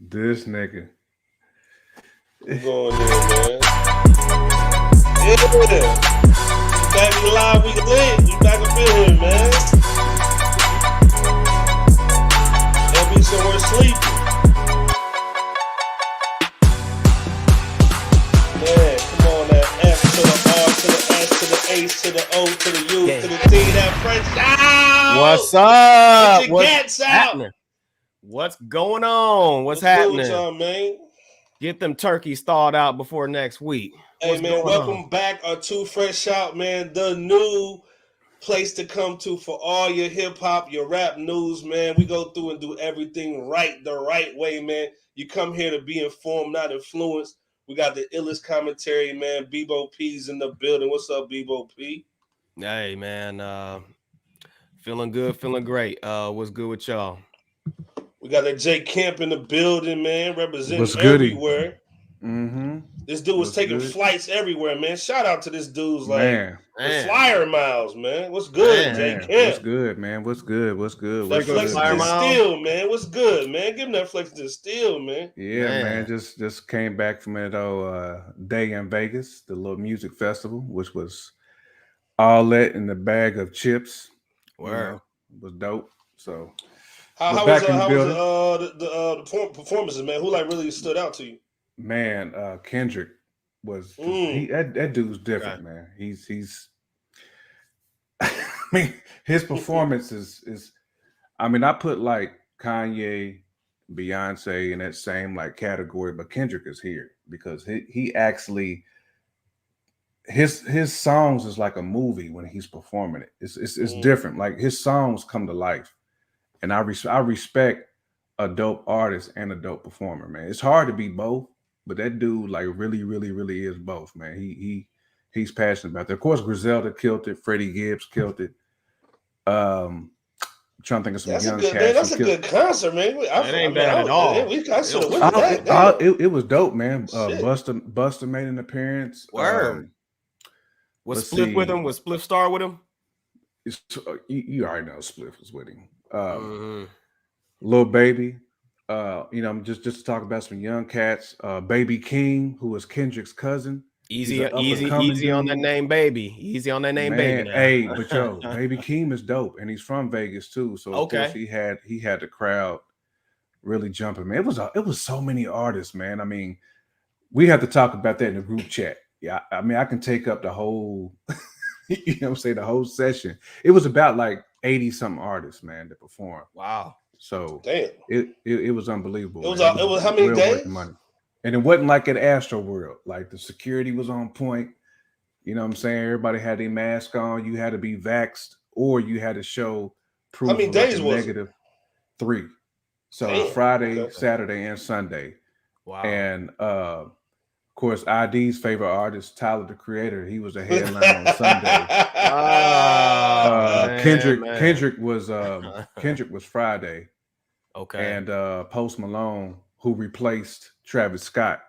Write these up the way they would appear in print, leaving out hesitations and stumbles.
This nigga. What's going on, man? Yeah. We back live, we lit. We back up in here, man. And we somewhere sleeping. Man, come on, that F to the R to the S to the H to the O to the U to the T, that French out. What's up? Get your gats out. Happening? What's going on? What's happening? Good with y'all, man? Get them turkeys thawed out before next week. Hey, man, welcome back to FRSHOUT, man. The new place to come to for all your hip-hop, your rap news, man. We go through and do everything right, the right way, man. You come here to be informed, not influenced. We got the illest commentary, man. Bebo P's in the building. What's up, Bebo P? Hey, man. Feeling good, feeling great. What's good with y'all? We got that Jay Camp in the building, man. Representing everywhere. Mm-hmm. This dude was taking flights everywhere, man. Shout out to this dude's the flyer miles, man. What's good, Jay Camp? What's good, man? What's good? What's good? That Flexington Steel, man. What's good, man? Give him that Flexington Steel, man. Yeah, man. Just came back from that day in Vegas, the little music festival, which was all that in the bag of chips. Wow, was dope. So. How was the performances, man? Who really stood out to you? Man, Kendrick was that dude's different, man. He's I mean, his performance is I mean, I put like Kanye, Beyonce in that same category, but Kendrick is here because he actually his songs is like a movie when he's performing it. It's different. Like his songs come to life. And I respect a dope artist and a dope performer, man. It's hard to be both, but that dude really is both, man. He's passionate about that. Of course, Griselda killed it. Freddie Gibbs killed it. I'm trying to think of some young cats. That's a good concert, man. It ain't bad at all. It was dope, man. Busta made an appearance. Word. Was Spliff with him? Was Spliff Star with him? You already know Spliff was with him. Lil Baby, just to talk about some young cats. Baby King, who is Kendrick's cousin. Easy on that name, baby. Easy on that name, baby. Now. Hey, but yo, Baby King is dope, and he's from Vegas too. So of course he had the crowd really jumping. Man, it was so many artists, man. I mean, we have to talk about that in the group chat. Yeah, I mean, I can take up the whole, the whole session. It was about 80-something artists, man, that performed. Wow. So damn, it was unbelievable. It was how many days? Money. And it wasn't like at Astroworld. Like the security was on point. You know what I'm saying? Everybody had their mask on. You had to be vaxxed, or you had to show proof. How many days was negative? 3. So Friday, Saturday, and Sunday. Wow. And of course, ID's favorite artist, Tyler the Creator, he was a headliner on Sunday. Kendrick was Friday. Okay. And Post Malone, who replaced Travis Scott,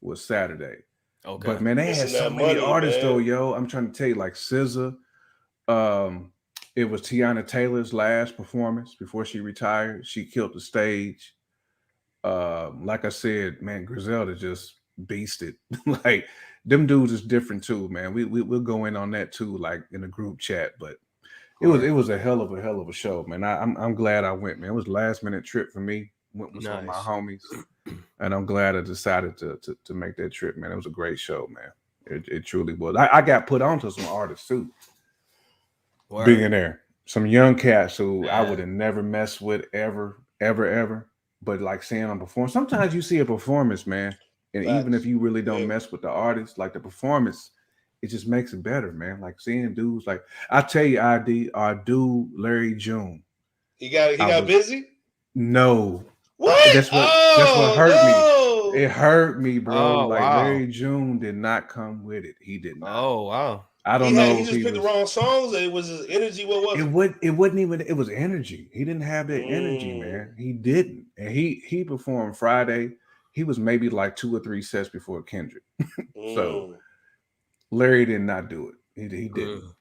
was Saturday. Okay. But man, they had so many artists though, yo. I'm trying to tell you, like SZA. It was Tiana Taylor's last performance before she retired. She killed the stage. Like I said, man, Griselda just beasted. Like them dudes is different too, man. We'll go in on that too, like in a group chat. But it was a hell of a show, man. I'm glad I went, man. It was a last minute trip for me. Went with some of my homies, and I'm glad I decided to make that trip, man. It was a great show, man. It truly was. I got put onto some artists too. Word. Being there, some young cats who I would have never messed with ever. But like seeing them perform, sometimes you see a performance, man. And even if you really don't mess with the artist, like the performance, it just makes it better, man. Like seeing dudes like I tell you, our dude Larry June. He got busy? No. What? That's what hurt me. It hurt me, bro. Larry June did not come with it. He did not. Oh wow. I don't know. He just picked the wrong songs. It was his energy. What was it? It wasn't even. It was energy. He didn't have that energy, man. He didn't. And he performed Friday. He was maybe like 2 or 3 sets before So Larry did not do it. He didn't.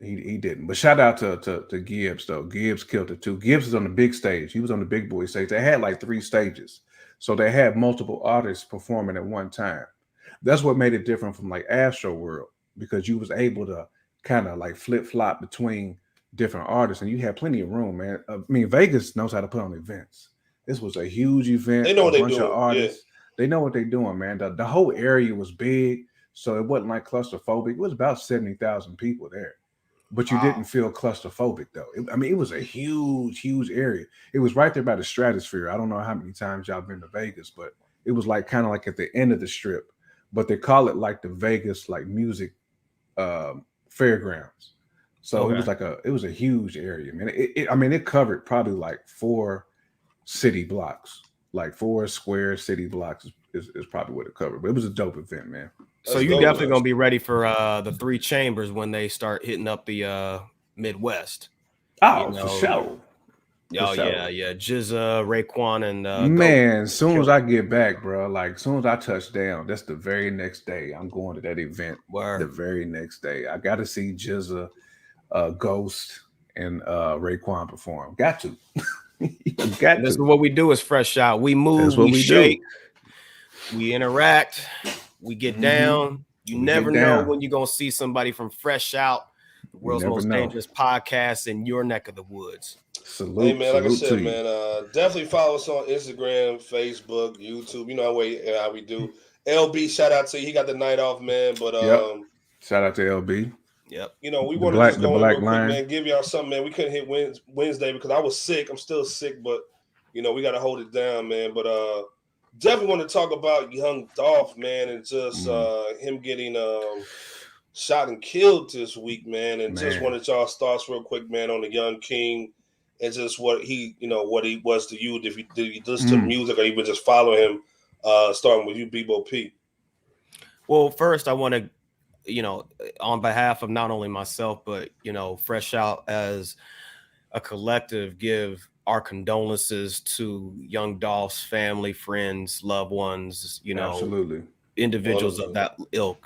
He didn't. But shout out to Gibbs though. Gibbs killed it too. Gibbs is on the big stage. He was on the big boy stage. They had like 3 stages, so they had multiple artists performing at one time. That's what made it different from like Astroworld, because you was able to kind of like flip flop between different artists, and you had plenty of room, man. I mean, Vegas knows how to put on events. This was a huge event. They know a what they bunch of doing. artists. They know what they're doing, man. The whole area was big, so it wasn't like claustrophobic. It was about 70,000 people there, but you didn't feel claustrophobic though. I mean, it was a huge area. It was right there by the stratosphere. I don't know how many times y'all been to Vegas, but it was like kind of like at the end of the strip. But they call it like the Vegas like music fairgrounds. So it was a huge area, man. I mean, it covered probably like 4 city blocks, like 4 square city blocks is probably what it covered. But it was a dope event, man. So you definitely gonna be ready for the 3 chambers when they start hitting up the Midwest. Oh, for sure. Oh yeah, Jizza, Raekwon, and man. As soon as I get back, bro, like as soon as I touch down, that's the very next day. I'm going to that event. The very next day, I got to see Jizza, Ghost, and Raekwon perform. Got to. This is what we do as Fresh Out. We move, we shake, we interact, we get down. You never know when you're gonna see somebody from Fresh Out, the world's most dangerous podcast in your neck of the woods. Salute, hey man, like I said, man, definitely follow us on Instagram, Facebook, YouTube. You know how we do. LB, shout out to you. He got the night off, man. But shout out to LB. Yep. You know, we wanted to just go in real quick, man. Give y'all something, man. We couldn't hit Wednesday because I was sick. I'm still sick, but you know, we got to hold it down, man. But definitely want to talk about young Dolph, man, and just him getting shot and killed this week, man. And just wanted y'all thoughts real quick, man, on the young king and just what he was to you. If you listen to music or even just follow him, starting with you, Bebo P. Well, first I want to, on behalf of not only myself, but, Fresh Out as a collective, give our condolences to young Dolph's family, friends, loved ones, absolutely, individuals of that ilk,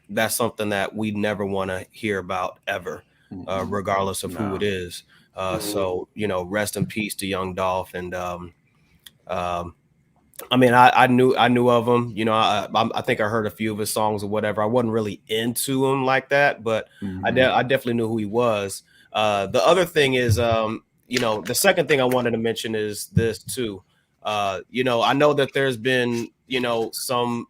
that's something that we never want to hear about ever, regardless of who it is. So, rest in peace to young Dolph. And, I mean, I knew of him, I think I heard a few of his songs or whatever. I wasn't really into him like that, but I definitely knew who he was. The other thing is, the second thing I wanted to mention is this too. I know that there's been, some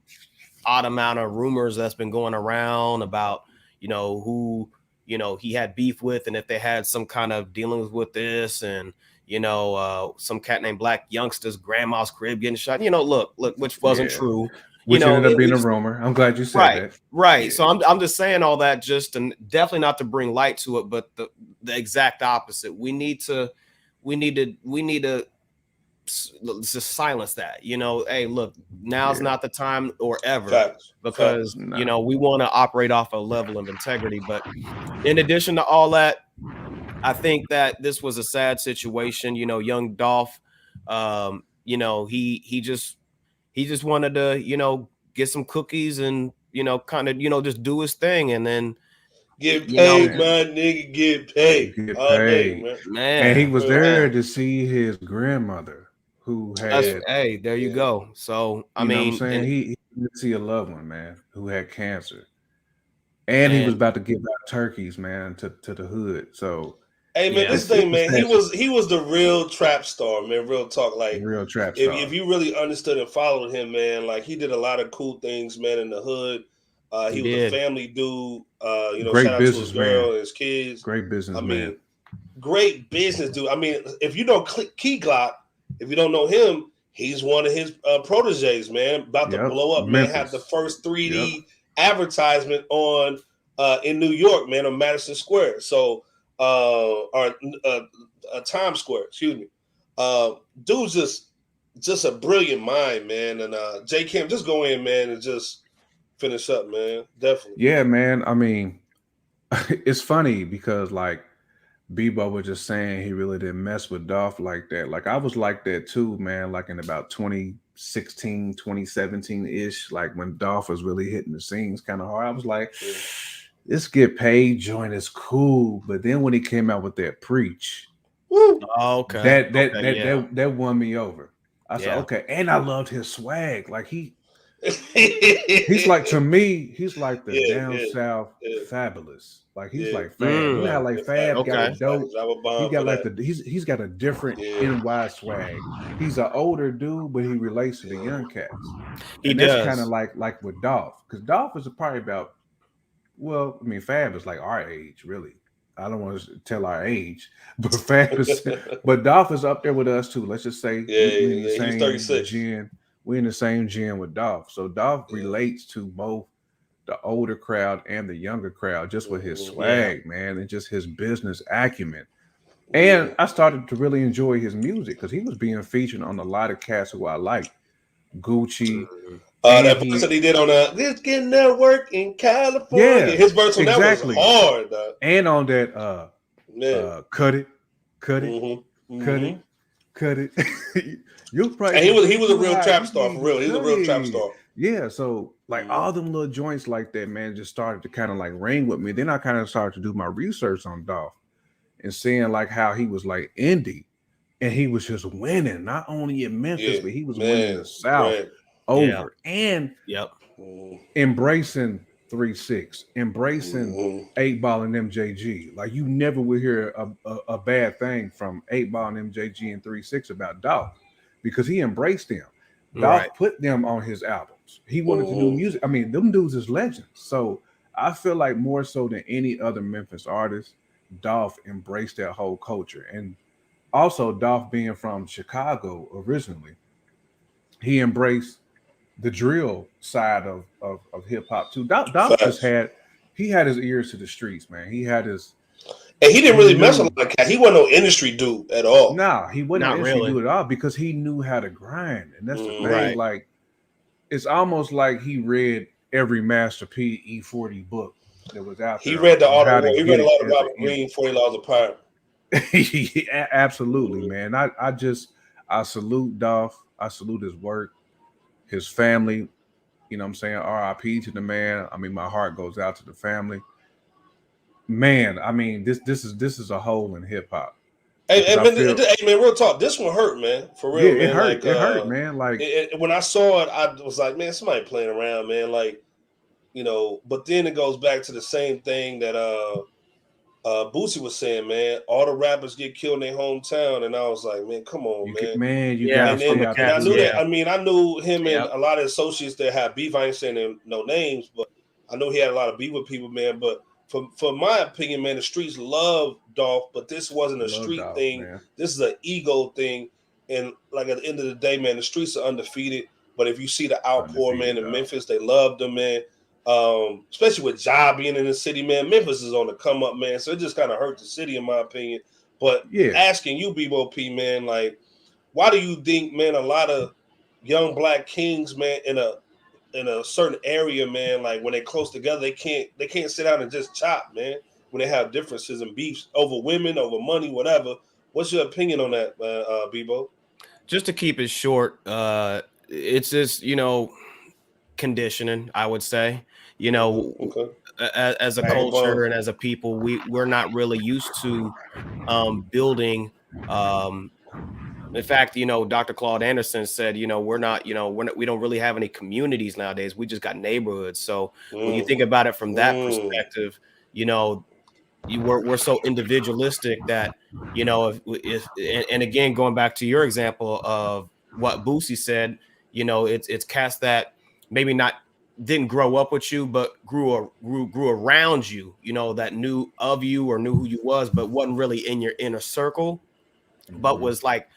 odd amount of rumors that's been going around about, who, he had beef with, and if they had some kind of dealings with this, and, some cat named Black Youngster's grandma's crib getting shot, look, which wasn't true. Which ended up being a rumor. I'm glad you said that. Right. Yeah. So I'm just saying all that just and definitely not to bring light to it, but the exact opposite. We need to just silence that. Hey, look, now's not the time or ever, because we want to operate off a level of integrity. But in addition to all that, I think that this was a sad situation. Young Dolph, he just wanted to, get some cookies and, kind of, just do his thing and then get paid, my nigga, get paid. Get paid. Man. And he was there to see his grandmother who had. Hey, there you go. So, I mean, know what I'm saying? He did see a loved one, man, who had cancer. And he was about to give out turkeys, man, to the hood. So, hey man, this thing, man, he was the real trap star, man. Real talk, like real trap star. If you really understood and followed him, man, like he did a lot of cool things, man, in the hood. He was a family dude. Great shout out to his girl and his kids. Great business, man. Great business dude. I mean, if you know Key Glock, if you don't know him, he's one of his proteges, man. About to blow up, Memphis. Man. Had the first 3D advertisement on in New York, man, on Madison Square. So. Times Square, excuse me. Dude's just a brilliant mind, man. And J Kim, just go in, man, and just finish up, man. Definitely. Yeah, man. I mean, it's funny because like Bebo was just saying he really didn't mess with Dolph like that. Like I was like that too, man. Like in about 2016, 2017-ish, like when Dolph was really hitting the scenes kind of hard. I was like, this get paid joint is cool, but then when he came out with that preach, Woo. Oh, okay. Yeah. that won me over. I said, Yeah. okay, and I loved his swag. Like he's like, to me, he's like the down south Fabulous. Like he's like Fab. You know how like Fab got a dope. He got like he's got a different NY swag. He's an older dude, but he relates to the young cats. And that's kind of like with Dolph, because Dolph is probably about, well, I mean, Fab is like our age, really. I don't want to tell our age, but Fab is, but Dolph is up there with us too. Let's just say we in the same 36. gen. We're in the same gen with Dolph. So Dolph relates to both the older crowd and the younger crowd just with his swag, man, and just his business acumen. And I started to really enjoy his music because he was being featured on a lot of cats who I like. Gucci. That verse that he did on "Just Getting That Work in California." Yeah, his verse on that was hard, dog. And on that cut it, cut it. You'll probably, and he was a real trap star for real. He's a real trap star. Yeah, so like all them little joints like that, man, just started to kind of like ring with me. Then I kind of started to do my research on Dolph and seeing like how he was like indie, and he was just winning not only in Memphis, but he was winning in the South over and embracing 3-6, embracing 8 Ball and MJG. Like you never would hear a bad thing from 8 Ball and MJG and 3-6 about Dolph because he embraced them. Dolph put them on his albums. He wanted to do music. I mean, them dudes is legends. So I feel like more so than any other Memphis artist, Dolph embraced that whole culture. And also Dolph being from Chicago originally, he embraced the drill side of hip hop too. Dolph just had his ears to the streets, man. He had his, and he didn't really mess with like that. He wasn't no industry dude at all. Nah, he wasn't an industry dude at all because he knew how to grind, and that's the thing. Right. Like it's almost like he read every Master P E40 book that was out there. He read the auto. He read a lot of Robert Greene, 40 Laws of Power. Yeah, absolutely, man. I salute Dolph. I salute his work, his family. You know what I'm saying? R.I.P. to the man. I mean, my heart goes out to the family. Man, I mean, this is a hole in hip hop. Hey, man, real talk. This one hurt, man. For real, yeah, man. It hurt, man. Like when I saw it, I was like, man, somebody playing around, man. Like, you know. But then it goes back to the same thing that Boosie was saying, man. All the rappers get killed in their hometown, and I was like, man, come on, man. You gotta stay out there. I knew that. I mean, I knew him and a lot of associates that had beef. I ain't saying no names, but I know he had a lot of beef with people, man. But for my opinion, man, the streets love Dolph, but this wasn't a street thing. Man. This is an ego thing. And like at the end of the day, man, the streets are undefeated. But if you see the outpour, man, in Memphis, they love them, man. Especially with Ja being in the city, man. Memphis is on the come up, man. So it just kind of hurt the city, in my opinion. But asking you, B.O.P., man, like, why do you think, man, a lot of young black kings, man, in a certain area, man, like when they're close together, they can't sit down and just chop, man, when they have differences and beefs over women, over money, whatever. What's your opinion on that, Bebo? Just to keep it short, it's just, conditioning, I would say. As a culture and as a people, we're not really used to building. In fact, Dr. Claude Anderson said, we don't really have any communities nowadays. We just got neighborhoods. So when you think about it from that perspective, we're so individualistic that, if and again, going back to your example of what Boosie said, it's cats that maybe didn't grow up with you, but grew around you, that knew of you or knew who you was, but wasn't really in your inner circle, but was like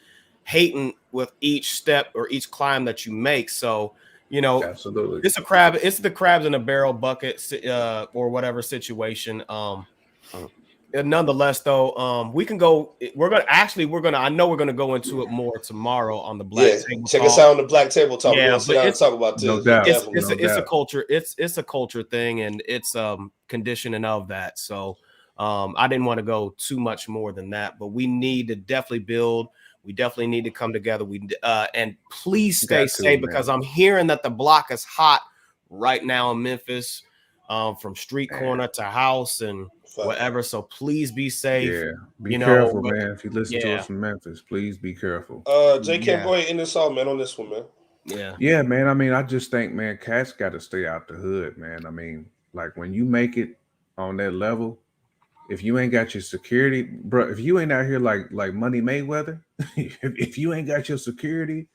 hating with each step or each climb that you make. So, absolutely, it's the crabs in a barrel bucket or whatever situation. Nonetheless, though, we can go. I know we're gonna go into it more tomorrow on the Black Table check Talk. us out on the Black Table Talk. Yeah, but talk about this. No doubt. It's a culture. It's a culture thing, and it's conditioning of that. So, I didn't want to go too much more than that, but we need to definitely build. We definitely need to come together. And please stay safe because I'm hearing that the block is hot right now in Memphis. from street corner to house and whatever. So please be safe. Yeah, be careful, man. If you listen to us from Memphis, please be careful. J. Camp, go ahead and end this off, man, on this one, man. Yeah, man. I mean, I just think, man, cats got to stay out the hood, man. I mean, like when you make it on that level, if you ain't got your security, bro, if you ain't out here like Money Mayweather, if you ain't got your security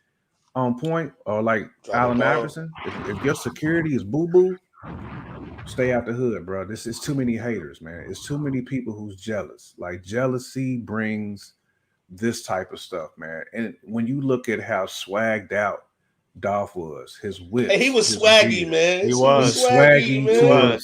on point, or like Allen Iverson, if your security is boo-boo, stay out the hood, bro. This is too many haters, man. It's too many people who's jealous. Like jealousy brings this type of stuff, man. And when you look at how swagged out Dolph was, his whip, hey, he was swaggy, man. He was swaggy, man.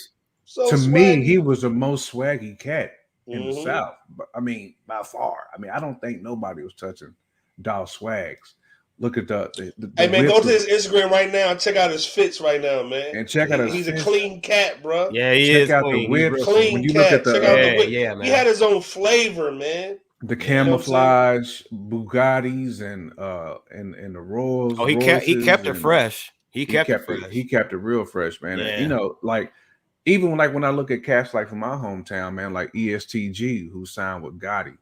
So to swaggy. Me, he was the most swaggy cat in the South. I mean, by far. I mean, I don't think nobody was touching Dolph swags. Look at the hey man, go to his Instagram right now and check out his fits right now, man. And check out he's a clean cat, bro. Yeah, he check is out clean. The whip. Clean when you cat. Look at the, check out the whip. Man. He had his own flavor, man. The camouflage Bugattis and the Rolls. Oh, he kept it fresh. He kept it fresh. He kept it real fresh, man. Yeah. And, you know, like even when I look at cats like from my hometown, man, like ESTG, who signed with Gotti.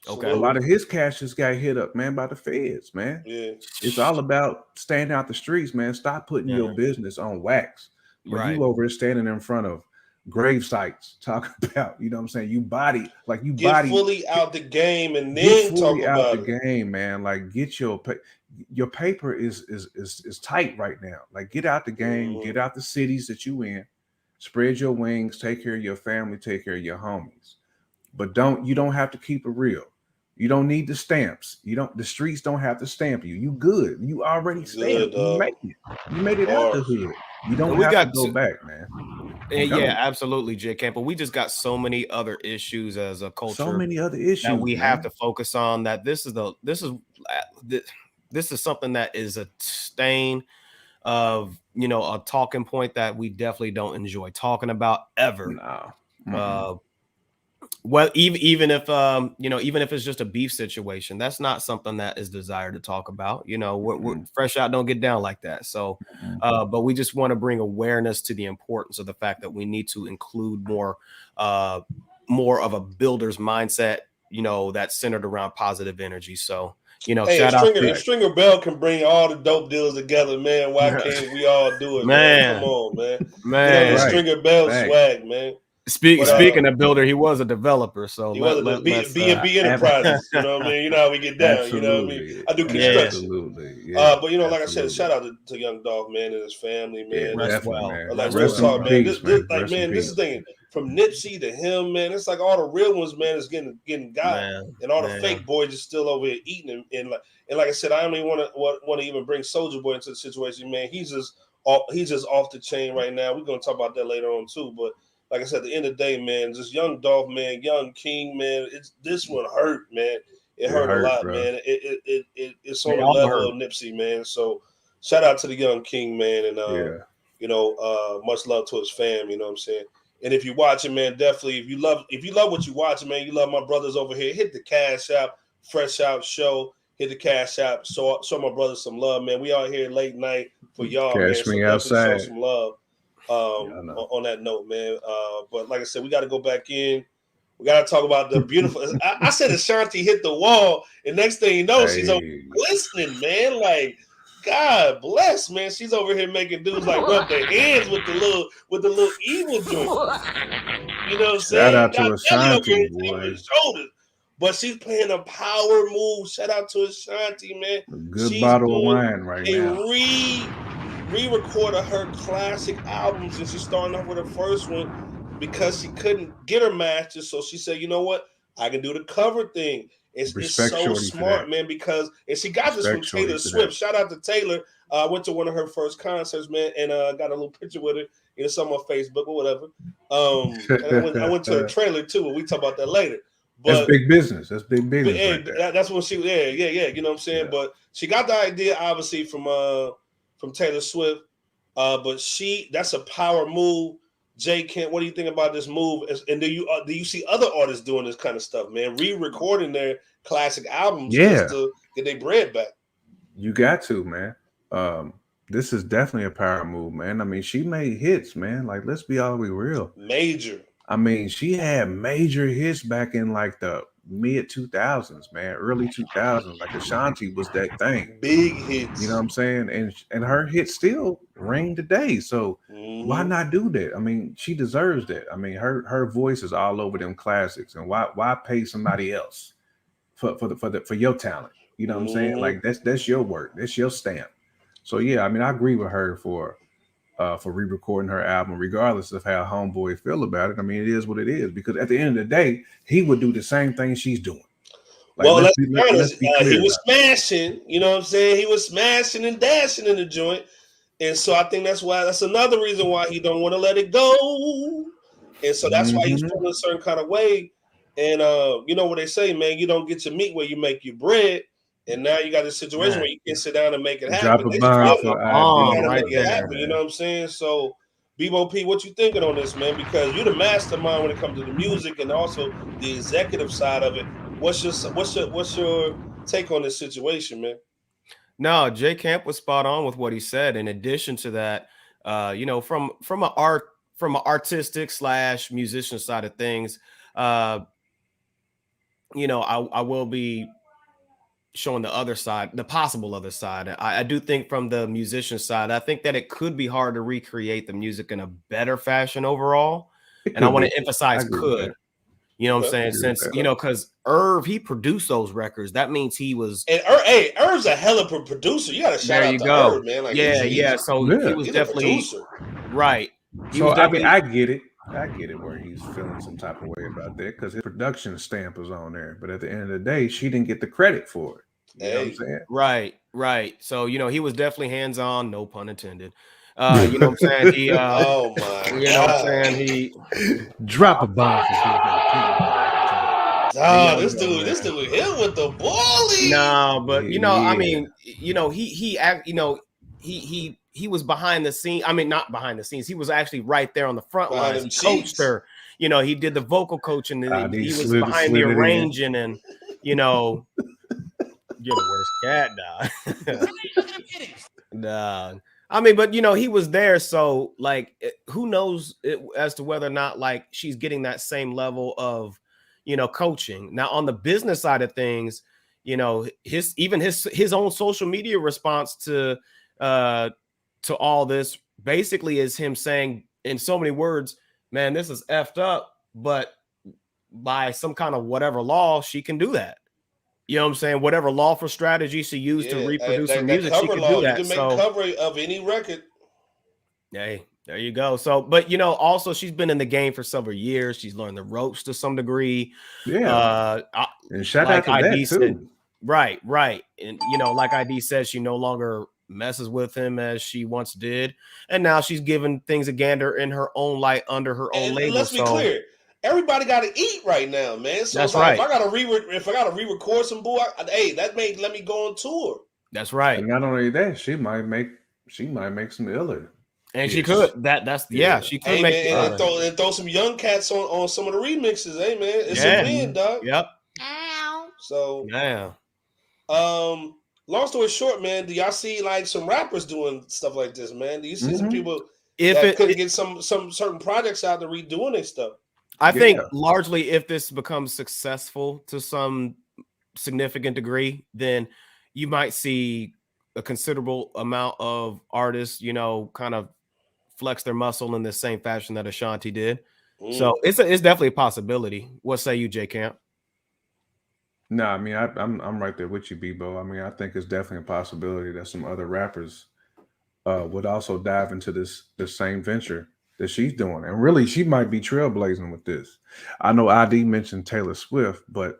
Okay. A lot of his cash just got hit up, man, by the feds, man. Yeah. It's all about staying out the streets, man. Stop putting your business on wax. When you over standing in front of grave sites talking about, you know what I'm saying? Get fully out the game and then talk about the game, man. Like get your paper is tight right now. Like get out the game, get out the cities that you in, spread your wings, take care of your family, take care of your homies. But you don't have to keep it real. You don't need the stamps. The streets don't have to stamp you. You good. You already stamped. You made it. You made it out the hood. You don't have to go back, man. Yeah, absolutely, J. Camp. But we just got so many other issues as a culture. So many other issues that we have to focus on. That this is something that is a stain of, you know, a talking point that we definitely don't enjoy talking about ever. No. Well, even if even if it's just a beef situation, that's not something that is desired to talk about. You know, we're Fresh Out don't get down like that. So, but we just want to bring awareness to the importance of the fact that we need to include more of a builder's mindset, you know, that's centered around positive energy. So, you know, shout out if Stringer Bell can bring all the dope deals together, man, why can't we all do it, man? Come on, man. You know, the Stringer Bell swag, man. Speaking of builder, he was a developer, so he was a B&B Enterprises. You know what I mean? You know how we get down. Absolutely. You know what I mean? I do construction. Absolutely. Yeah, but you know, like I said, shout out to Young Dolph, man, and his family, man. Yeah, man. Like real talk, man. This is the thing. From Nipsey to him, man, it's like all the real ones, man, is getting got, and all the fake boys are still over here eating. And like I said, I don't even want to even bring Soulja Boy into the situation, man. He's just off the chain right now. We're gonna talk about that later on too, but. Like I said, at the end of the day, man, just Young Dolph, man, Young King, man, this one hurt, man. It hurt a lot, bro. Man. It's on the level of Nipsey, man. So shout out to the Young King, man, and you know, much love to his fam. You know what I'm saying? And if you're watching, man, definitely if you love what you're watching, man, you love my brothers over here. Hit the Cash App, Fresh Out Show. Hit the Cash App. Show my brothers some love, man. We out here late night for y'all, man. Cash me outside. Show some love. On that note, man. But like I said, we got to go back in. We got to talk about the beautiful. I said Ashanti hit the wall, and next thing you know, she's over glistening, man. Like, God bless, man. She's over here making dudes like rub their hands with the little evil joint. You know what I'm saying? Shout out to Ashanti, boy. But she's playing a power move. Shout out to Ashanti, man. A good bottle of wine right now. Re-recorded her classic albums, and she's starting off with her first one because she couldn't get her masters. So she said, "You know what? I can do the cover thing." It's so smart, man. And she got this from Taylor Swift. Shout out to Taylor. I went to one of her first concerts, man, and got a little picture with her. It's on my Facebook or whatever. And I went to her trailer too, and we talk about that later. But that's big business. That's big business. That's what she. Yeah. You know what I'm saying? Yeah. But she got the idea, obviously, from Taylor Swift, but that's a power move. Jay Kent, what do you think about this move? And do you see other artists doing this kind of stuff, man? Re-recording their classic albums just to get their bread back. You got to, man. This is definitely a power move, man. I mean, she made hits, man. Like, let's be all the way real. Major. I mean, she had major hits back in like the mid 2000s, man, early 2000s. Like Ashanti was that thing. Big hits. You know what I'm saying? And her hits still ring today. So why not do that? I mean, she deserves that. I mean, her voice is all over them classics. And why pay somebody else for your talent? You know what I'm saying? Like that's your work. That's your stamp. So yeah, I mean, I agree with her for re-recording her album, regardless of how Homeboy feel about it. I mean, it is what it is, because at the end of the day, he would do the same thing she's doing. Like, well, let's be honest, he was smashing, you know what I'm saying? He was smashing and dashing in the joint. And so I think that's another reason why he don't want to let it go. And so that's why he's feeling a certain kind of way. And you know what they say, man, you don't get your meat where you make your bread. And now you got a situation where you can sit down and make it happen. Drop a bomb right there. You know what I'm saying? So, Bebo P, what you thinking on this, man? Because you're the mastermind when it comes to the music and also the executive side of it. What's your take on this situation, man? No, Jay Camp was spot on with what he said. In addition to that, you know, from an artistic / musician side of things, you know, I will be showing the other side, the possible other side. I do think from the musician side, I think that it could be hard to recreate the music in a better fashion overall. And I want to emphasize could. You know what I'm saying? Since, you know, because Irv, he produced those records. That means he was. And Irv's a hell of a producer. You got to shout out to Irv, man. Like, yeah. So he was definitely right. So I mean, I get it where he's feeling some type of way about that, because his production stamp was on there. But at the end of the day, she didn't get the credit for it. You know what I'm saying? Right. So, you know, he was definitely hands-on, no pun intended. You know what I'm saying? He oh my you know what I'm saying? He drop a bomb. Oh, this dude hit with the bully. No, but you know, I mean, you know, he was behind the scene. I mean, not behind the scenes. He was actually right there on the front lines. He coached her. You know, he did the vocal coaching. And he was behind the arranging, and you know, you're the worst cat, dog. Nah. I mean, but you know, he was there, so like, who knows as to whether or not like she's getting that same level of, you know, coaching. Now, on the business side of things, you know, his own social media response to all this basically is him saying in so many words, man, this is effed up, but by some kind of whatever law, she can do that. You know what I'm saying? Whatever lawful strategy she used to reproduce her music, she can do that. You can make cover of any record. Hey, there you go. So, but you know, also she's been in the game for several years. She's learned the ropes to some degree. Yeah. And shout out to that too. Right. And you know, like ID said, she no longer messes with him as she once did, and now she's giving things a gander in her own light under her own label. Let's be clear. Everybody got to eat right now, man. So that's it's like, right. If I got to re-record some boy, hey, let me go on tour. That's right. And not only that, she might make some iller. And she could. She could make and throw some young cats on some of the remixes. Hey man, it's a win, dog. Yep. So long story short, man, do y'all see like some rappers doing stuff like this, man? Do you see some people that couldn't get some certain projects out to redoing their stuff? I think largely if this becomes successful to some significant degree, then you might see a considerable amount of artists, you know, kind of flex their muscle in the same fashion that Ashanti did. So it's definitely a possibility. What say you, J Camp? No, I mean, I'm right there with you, Bebo. I mean, I think it's definitely a possibility that some other rappers would also dive into this same venture that she's doing. And really, she might be trailblazing with this. I know ID mentioned Taylor Swift, but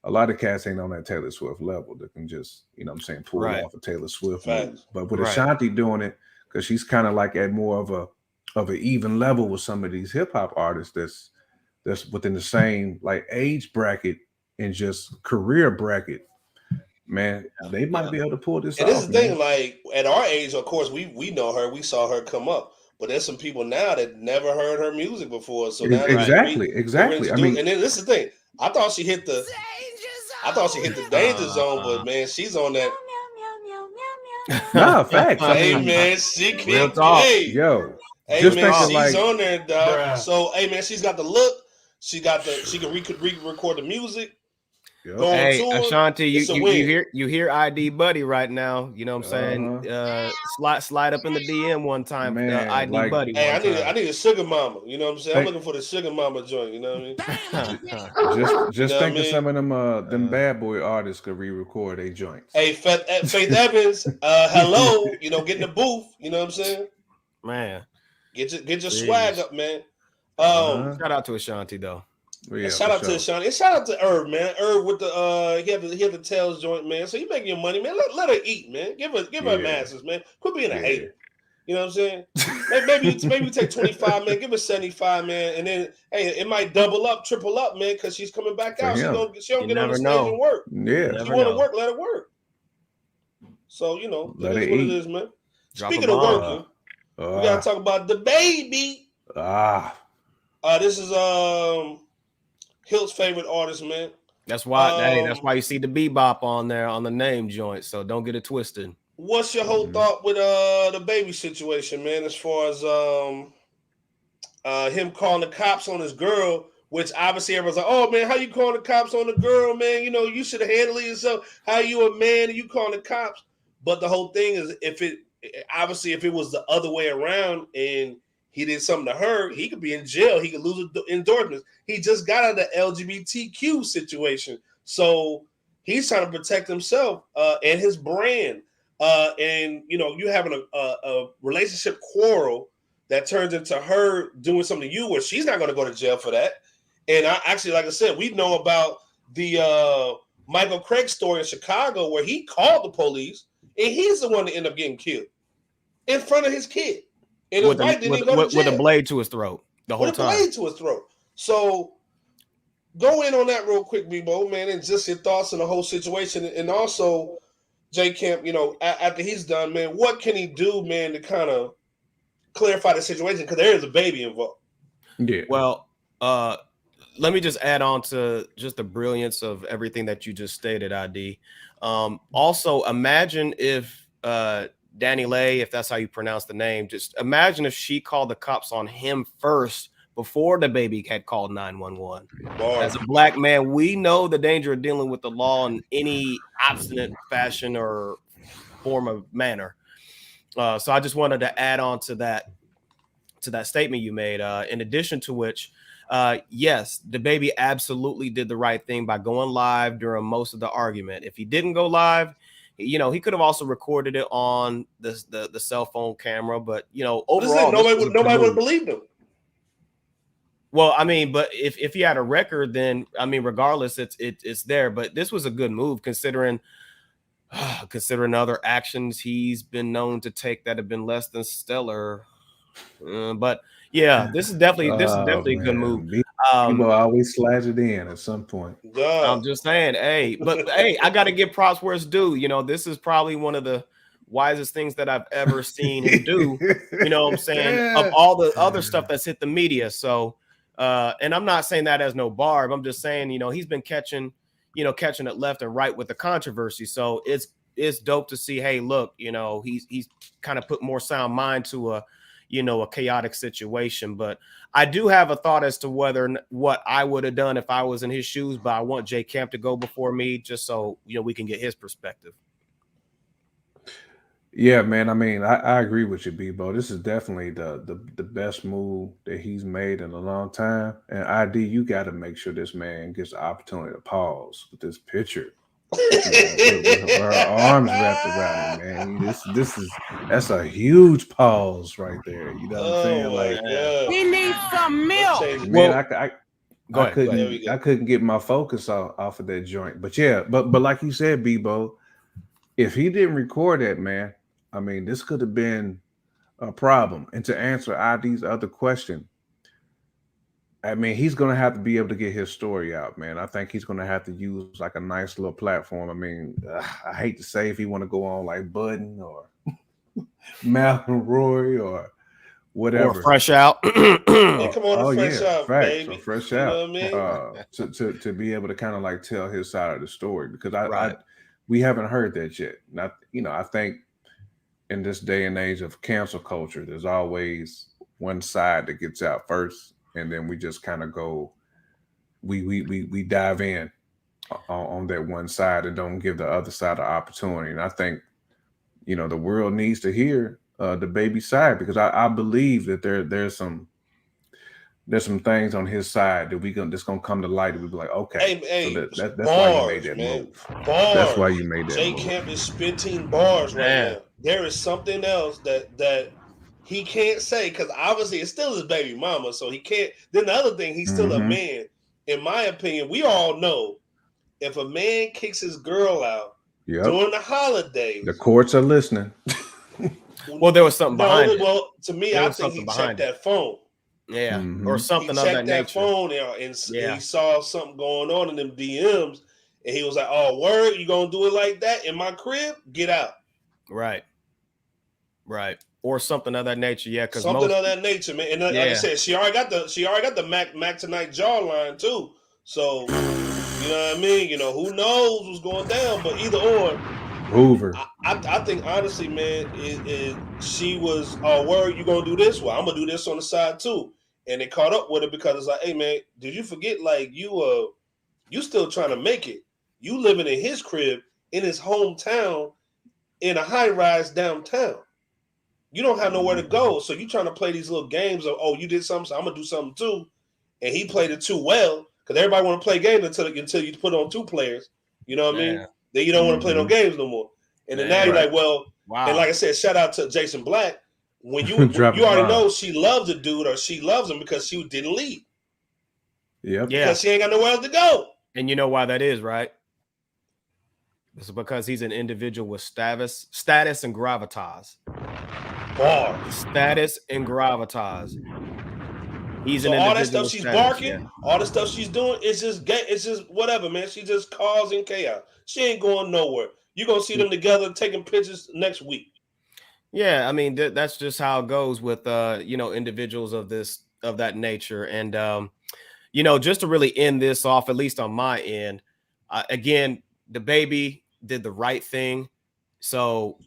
a lot of cats ain't on that Taylor Swift level that can just, you know what I'm saying, pull off a Taylor Swift move. But with Ashanti doing it, because she's kind of like at more of an even level with some of these hip hop artists that's within the same like age bracket and just career bracket. Man, they might be able to pull this off. And this is the thing, like at our age, of course, we know her, we saw her come up. But there's some people now that never heard her music before. So now exactly. I mean, and then this is the thing. I thought she hit the danger zone, but man, she's on that. Nah, facts. I Hey mean, man, she Real can talk. hey. yo, Hey just man, thinking she's like, on there, dog. Bruh. So hey man, she's got the look. She can record the music. yep. Go on Hey, tour. Ashanti, It's a win. you hear ID Buddy right now. You know what I'm saying? Uh-huh. Slide up in the DM one time, Man, ID like Buddy Hey, one I time. need a sugar mama. You know what I'm saying? I'm think, looking for the sugar mama joint. You know what I mean? just You know what I thinking mean? some of them bad boy artists could re-record their joints. Hey, Faith Evans, hello. You know, get in the booth. You know what I'm saying? Man, Get your Jeez. swag up, man. Uh-huh. Shout out to Ashanti though. Yeah, And shout for out to sure. Shawnee. And shout out to Herb, man. Herb with the he had the tails joint, man. So you making your money, man. Let her eat, man. Give her Yeah. masses, man. Quit being a Yeah. hater. You know what I'm saying? maybe you take 25, man. Give her 75, man, and then hey, it might double up, triple up, man, because she's coming back For out. She him. don't You get on never the stage know. and work. Yeah. She want to work, let her work. So you know, Let it is her what eat. it is, man. Drop Speaking a of bomb. working, we gotta talk about the baby. This is Hilt's favorite artist, man. That's why that's why you see the bebop on there on the name joint. So don't get it twisted. What's your whole thought with the baby situation, man? As far as him calling the cops on his girl, which obviously everyone's like, "Oh man, how you calling the cops on the girl, man? You know, you should have handled it yourself. How you a man and you calling the cops?" But the whole thing is, if it was the other way around and he did something to her, he could be in jail. He could lose endorsements. He just got out of the LGBTQ situation, so he's trying to protect himself and his brand. And you know, you having a relationship quarrel that turns into her doing something to you, where she's not going to go to jail for that. And I actually, like I said, we know about the Michael Craig story in Chicago where he called the police and he's the one that ended up getting killed in front of his kid. And his wife didn't even go to jail. With a blade to his throat the whole time. With a blade to his throat. So go in on that real quick, B-Bo, man, and just your thoughts on the whole situation. And also, J Camp, you know, after he's done, man, what can he do, man, to kind of clarify the situation? Because there is a baby involved. Yeah. Well, let me just add on to just the brilliance of everything that you just stated, ID. Also, imagine if Danny Lay, if that's how you pronounce the name, just imagine if she called the cops on him first before the baby had called 911. As a black man, we know the danger of dealing with the law in any obstinate fashion or form of manner. So I just wanted to add on to that statement you made. In addition to which, yes, the baby absolutely did the right thing by going live during most of the argument. If he didn't go live, you know, he could have also recorded it on the cell phone camera. But you know, overall, nobody would believe him. Well, I mean, but if he had a record, then I mean, regardless, it's there. But this was a good move considering other actions he's been known to take that have been less than stellar. But yeah, this is definitely a good move. People always slash it in at some point. I'm just saying, hey, but hey, I got to give props where it's due. You know, this is probably one of the wisest things that I've ever seen him do. You know what I'm saying? Of all the other stuff that's hit the media. So, and I'm not saying that as no barb. I'm just saying, you know, he's been catching it left and right with the controversy. So it's dope to see, hey, look, you know, he's kind of put more sound mind to a chaotic situation. But I do have a thought as to what I would have done if I was in his shoes, but I want J Camp to go before me just so, you know, we can get his perspective. Yeah, man. I mean, I agree with you, B-Bo. This is definitely the best move that he's made in a long time. And ID, you got to make sure this man gets the opportunity to pause with this picture. With her arms wrapped around him, man. That's a huge pause right there. You know what I'm saying? Like, he needs some milk. Man, Go I couldn't get my focus off of that joint. But yeah, but like you said, B-Bo, if he didn't record that, man, I mean, this could have been a problem. And to answer ID's other question, I mean, he's going to have to be able to get his story out, man. I think he's going to have to use like a nice little platform. I mean, I hate to say if he want to go on like Budden or Malcolm Roy or whatever. Or Fresh Out. Yeah, come on, Fresh Out, facts, baby. Fresh you Out. Know what I mean? To be able to kind of like tell his side of the story, because we haven't heard that yet. Not, you know, I think in this day and age of cancel culture, there's always one side that gets out first, and then we just kind of go, we dive in on that one side and don't give the other side an opportunity. And I think, you know, the world needs to hear the baby side, because I believe that there's some things on his side that that's gonna come to light, and we be like, okay, Hey, so that's bars, why you made that man. move. Bars. That's why you made that J move. Camp is spitting bars right Man. now. There is something else that he can't say, because obviously it's still his baby mama, so he can't. Then the other thing, he's still a man. In my opinion, we all know if a man kicks his girl out during the holidays, the courts are listening. Well, there was something behind it. Well, to me, I think he checked that phone. Yeah, or something of that nature. He checked that phone out and he saw something going on in them DMs, and he was like, "Oh, word, you gonna do it like that in my crib? Get out!" Right, or something of that nature. Yeah, because something of that nature, man. And like I said, she already got the Mac Tonight jawline too. So you know what I mean. You know, who knows what's going down, but either or. Hoover. I think honestly, man, she was, "Oh, word, you gonna do this? Well, I'm gonna do this on the side too." And they caught up with it because it's like, "Hey, man, did you forget? Like you still trying to make it? You living in his crib in his hometown in a high rise downtown. You don't have nowhere to go, so you trying to play these little games of, oh, you did something, so I'm gonna do something too." And he played it too well, because everybody want to play games until you put on two players. You know what I mean? Then you don't want to play no games no more. And then now you're like, well, and like I said, shout out to Jason Black. When you already know she loves the dude, or she loves him because she didn't leave. Yeah. Because she ain't got nowhere else to go. And you know why that is, right? It's because he's an individual with status and gravitas. Bars. Status and gravitas. He's so an all individual that stuff with she's status, barking, all the stuff she's doing, it's just whatever, man. She's just causing chaos. She ain't going nowhere. You're gonna see them together taking pictures next week. Yeah, I mean that's just how it goes with individuals of that nature. And just to really end this off, at least on my end, again, the baby did the right thing. So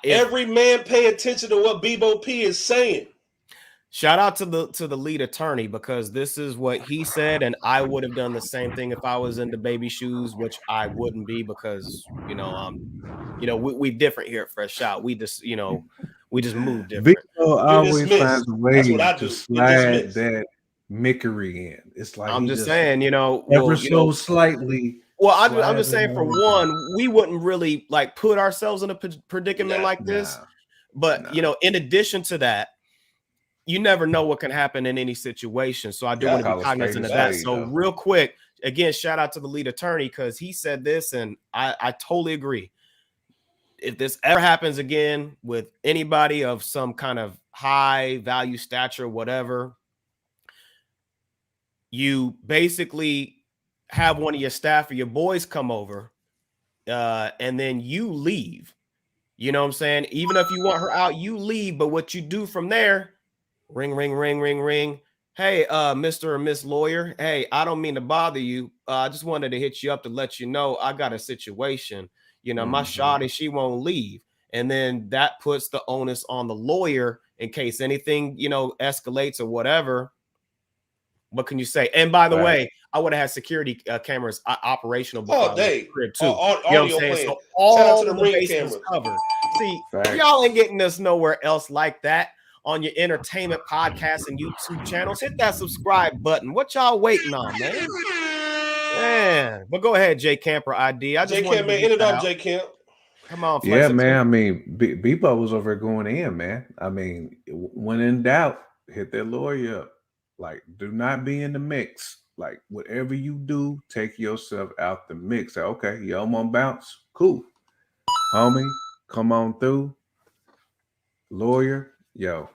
every man pay attention to what Bebo P is saying. Shout out to the lead attorney, because this is what he said, and I would have done the same thing if I was in the baby shoes, which I wouldn't be, because we different here at Fresh Out. We just move different. Bebo always finds a way to slide that mickery in. It's like I'm just saying, ever so slightly. Well, I'm just saying, for one, we wouldn't really like put ourselves in a predicament like this. But in addition to that, you never know what can happen in any situation. So I do want to be cognizant of that. So real quick, again, shout out to the lead attorney, because he said this, and I totally agree. If this ever happens again with anybody of some kind of high value stature, whatever, you basically have one of your staff or your boys come over, and then you leave. You know what I'm saying? Even if you want her out, you leave. But what you do from there, ring, ring, ring, ring, ring. Hey, Mr. or Miss Lawyer. Hey, I don't mean to bother you. I just wanted to hit you up to let you know I got a situation. My shawty, she won't leave. And then that puts the onus on the lawyer in case anything, escalates or whatever. What can you say? And by the way, I would have had security cameras operational all day crib too. Audio playing. So all shout out to the ring bases cameras covered. See, y'all ain't getting us nowhere else like that on your entertainment podcast and YouTube channels. Hit that subscribe button. What y'all waiting on, man? Man, but go ahead, J Camper ID. J Camp, man, end it off, J Camp. Come on, yeah, man. I mean, Bebo was over going in, man. I mean, when in doubt, hit that lawyer up. Like, do not be in the mix. Like, whatever you do, take yourself out the mix. Like, okay, yo, I'm on bounce. Cool. Homie, come on through. Lawyer, yo.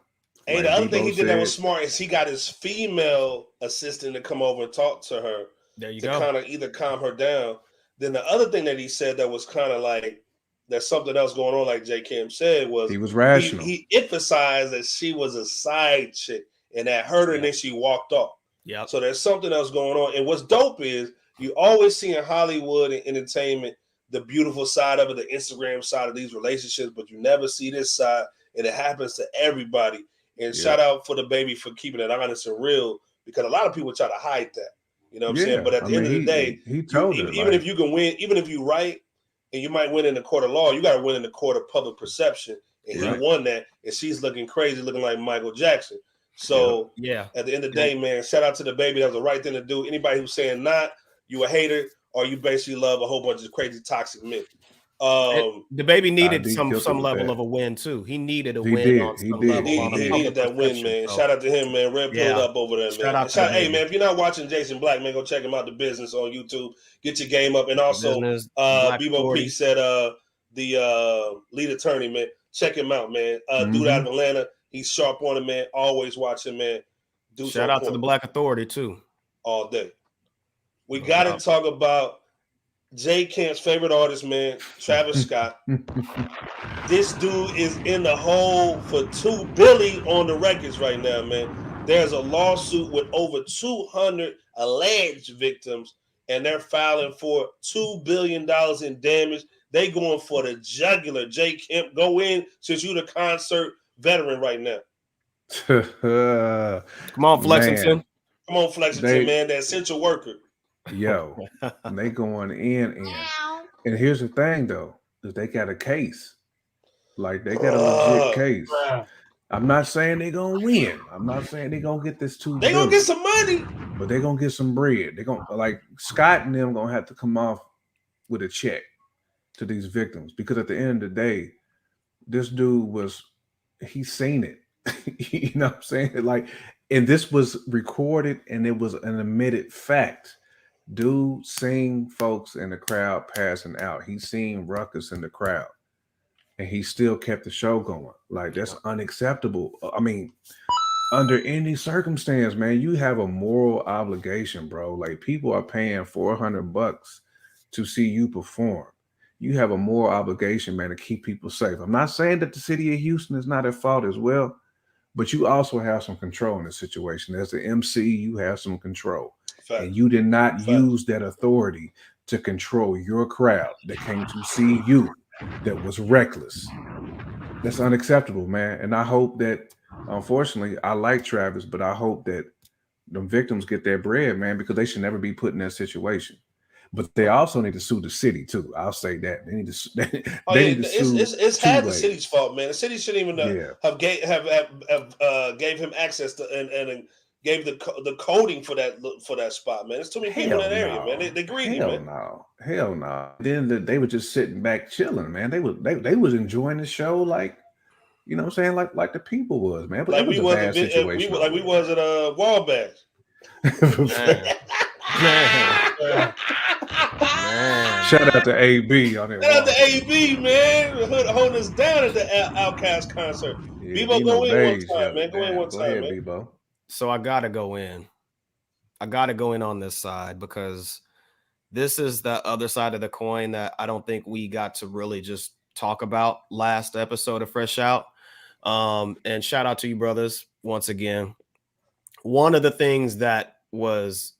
Hey, the other thing he did that was smart is he got his female assistant to come over and talk to her. There you to go. kind of either calm her down. Then the other thing that he said that was kind of like, there's something else going on, like J. Cam said, was he was rational. He emphasized that she was a side chick and that hurt her, and then she walked off. Yeah. So there's something else going on. And what's dope is you always see in Hollywood and entertainment the beautiful side of it, the Instagram side of these relationships, but you never see this side, and it happens to everybody. And shout out for the baby for keeping it honest and real, because a lot of people try to hide that. You know what I'm saying? But at the end of the day, he told even like, if you can win, even if you right, and you might win in the court of law, you got to win in the court of public perception. And he won that, and she's looking crazy, looking like Michael Jackson. So at the end of the day, man, shout out to the baby. That was the right thing to do. Anybody who's saying not, you a hater, or you basically love a whole bunch of crazy toxic men. The baby needed some level of a win too. He needed a win on some level. He needed that win, man. Shout out to him, man. Red pilled up over there, man. Hey, man, if you're not watching Jason Black, man, go check him out. The Business on YouTube. Get your game up, and also Bebo P said the lead attorney, man. Check him out, man. Dude out of Atlanta. He's sharp on it, man. Always watching, man. Shout out to the Black Authority too. All day. We got to talk about Jay Camp's favorite artist, man, Travis Scott. This dude is in the hole for $2 billion on the records right now, man. There's a lawsuit with over 200 alleged victims, and they're filing for $2 billion in damage. They going for the jugular. Jay Camp, go in since you're the concert veteran right now. Come on, Flexington. Come on, Flexington, man. That essential worker. Yo, and they going in. And here's the thing, though, is they got a case. Like, they got a legit case. I'm not saying they're going to win. I'm not saying they're going to get this $2 billion. They're going to get some money. But they're going to get some bread. They're going to, like, Scott and them going to have to come off with a check to these victims. Because at the end of the day, this dude he's seen it. You know what I'm saying? Like, and this was recorded, and it was an admitted fact. Dude seen folks in the crowd passing out. He seen ruckus in the crowd, and he still kept the show going. Like, that's unacceptable. I mean, under any circumstance, man, you have a moral obligation, bro. Like, people are paying $400 to see you perform. You have a moral obligation, man, to keep people safe. I'm not saying that the city of Houston is not at fault as well, but you also have some control in the situation. As the MC, you have some control. Fact. And you did not use that authority to control your crowd that came to see you, that was reckless. That's unacceptable, man. And I hope that, unfortunately, I like Travis, but I hope that the victims get their bread, man, because they should never be put in that situation. But they also need to sue the city too. I'll say that they need to. They need to sue. It's had the city's fault, man. The city shouldn't even have gave him access to and gave the coding for that spot, man. There's too many people in that area, man. They greedy, man. Hell no. Then they were just sitting back chilling, man. They was enjoying the show, like, you know what I'm saying, like the people was, man. But like we was we was at Wahlback. Shout out to AB on it. Shout out to AB, man, holding us down at the Outkast concert. Bebo, go in one time, man. Go in one time, man. Bebo. So I gotta go in. I gotta go in on this side because this is the other side of the coin that I don't think we got to really just talk about last episode of Fresh Out. And shout out to you, brothers, once again. One of the things that was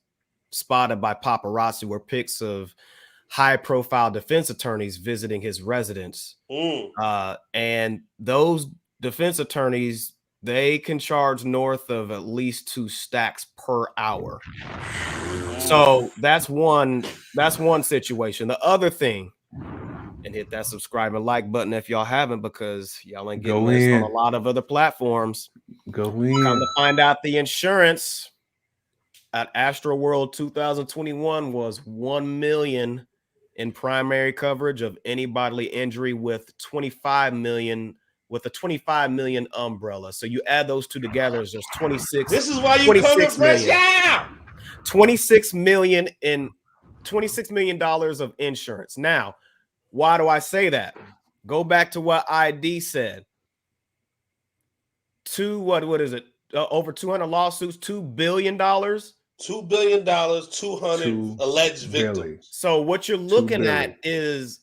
spotted by paparazzi were pics of high-profile defense attorneys visiting his residence. And those defense attorneys, they can charge north of at least 2 stacks per hour. So that's one situation. The other thing, and hit that subscribe and like button if y'all haven't, because y'all ain't getting this on a lot of other platforms. Go in. Come to find out, the insurance at Astroworld 2021 was $1 million in primary coverage of any bodily injury, with $25 million with a $25 million umbrella. So you add those two together, it's just 26. This is why you come to Fresh Out. $26 million of insurance. Now, why do I say that? Go back to what ID said. What is it? Over 200 lawsuits, $2 billion. $2 billion, 200 alleged victims. So what you're looking at is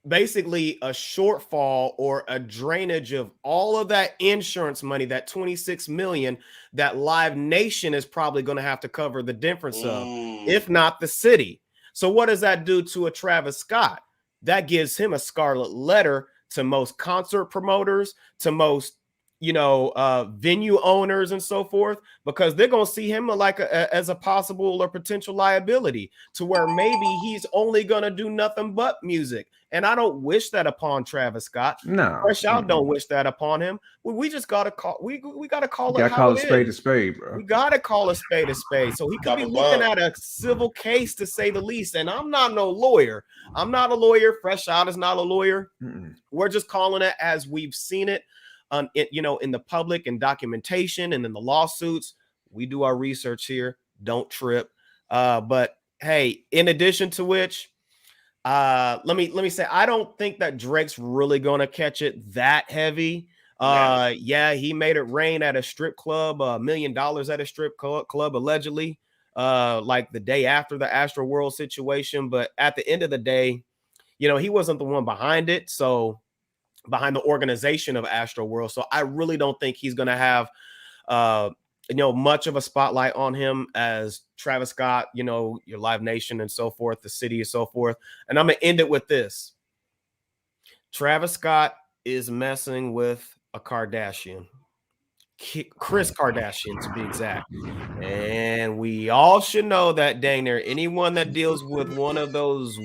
basically a shortfall or a drainage of all of that insurance money, that $26 million that Live Nation is probably going to have to cover the difference of, if not the city. So what does that do to a Travis Scott? That gives him a scarlet letter to most concert promoters, to most, venue owners and so forth, because they're going to see him as a possible or potential liability, to where maybe he's only going to do nothing but music. And I don't wish that upon Travis Scott. No, Fresh Out don't wish that upon him. We just got to call. We got to call it. Call a spade, bro. We got to call a spade a spade. So he could be looking at a civil case, to say the least. And I'm not no lawyer. I'm not a lawyer. Fresh Out is not a lawyer. We're just calling it as we've seen it, in the public and documentation and in the lawsuits. We do our research here. Don't trip. But hey, in addition to which, let me say, I don't think that Drake's really gonna catch it that heavy. Yeah, he made it rain at a strip club, $1 million at a strip club allegedly, like the day after the Astroworld situation. But at the end of the day, he wasn't the one behind it. So behind the organization of Astroworld. So I really don't think he's gonna have much of a spotlight on him as Travis Scott, your Live Nation and so forth, the city and so forth. And I'm going to end it with this. Travis Scott is messing with a Kardashian, Kris Kardashian to be exact. And we all should know that, dang near anyone that deals with one of those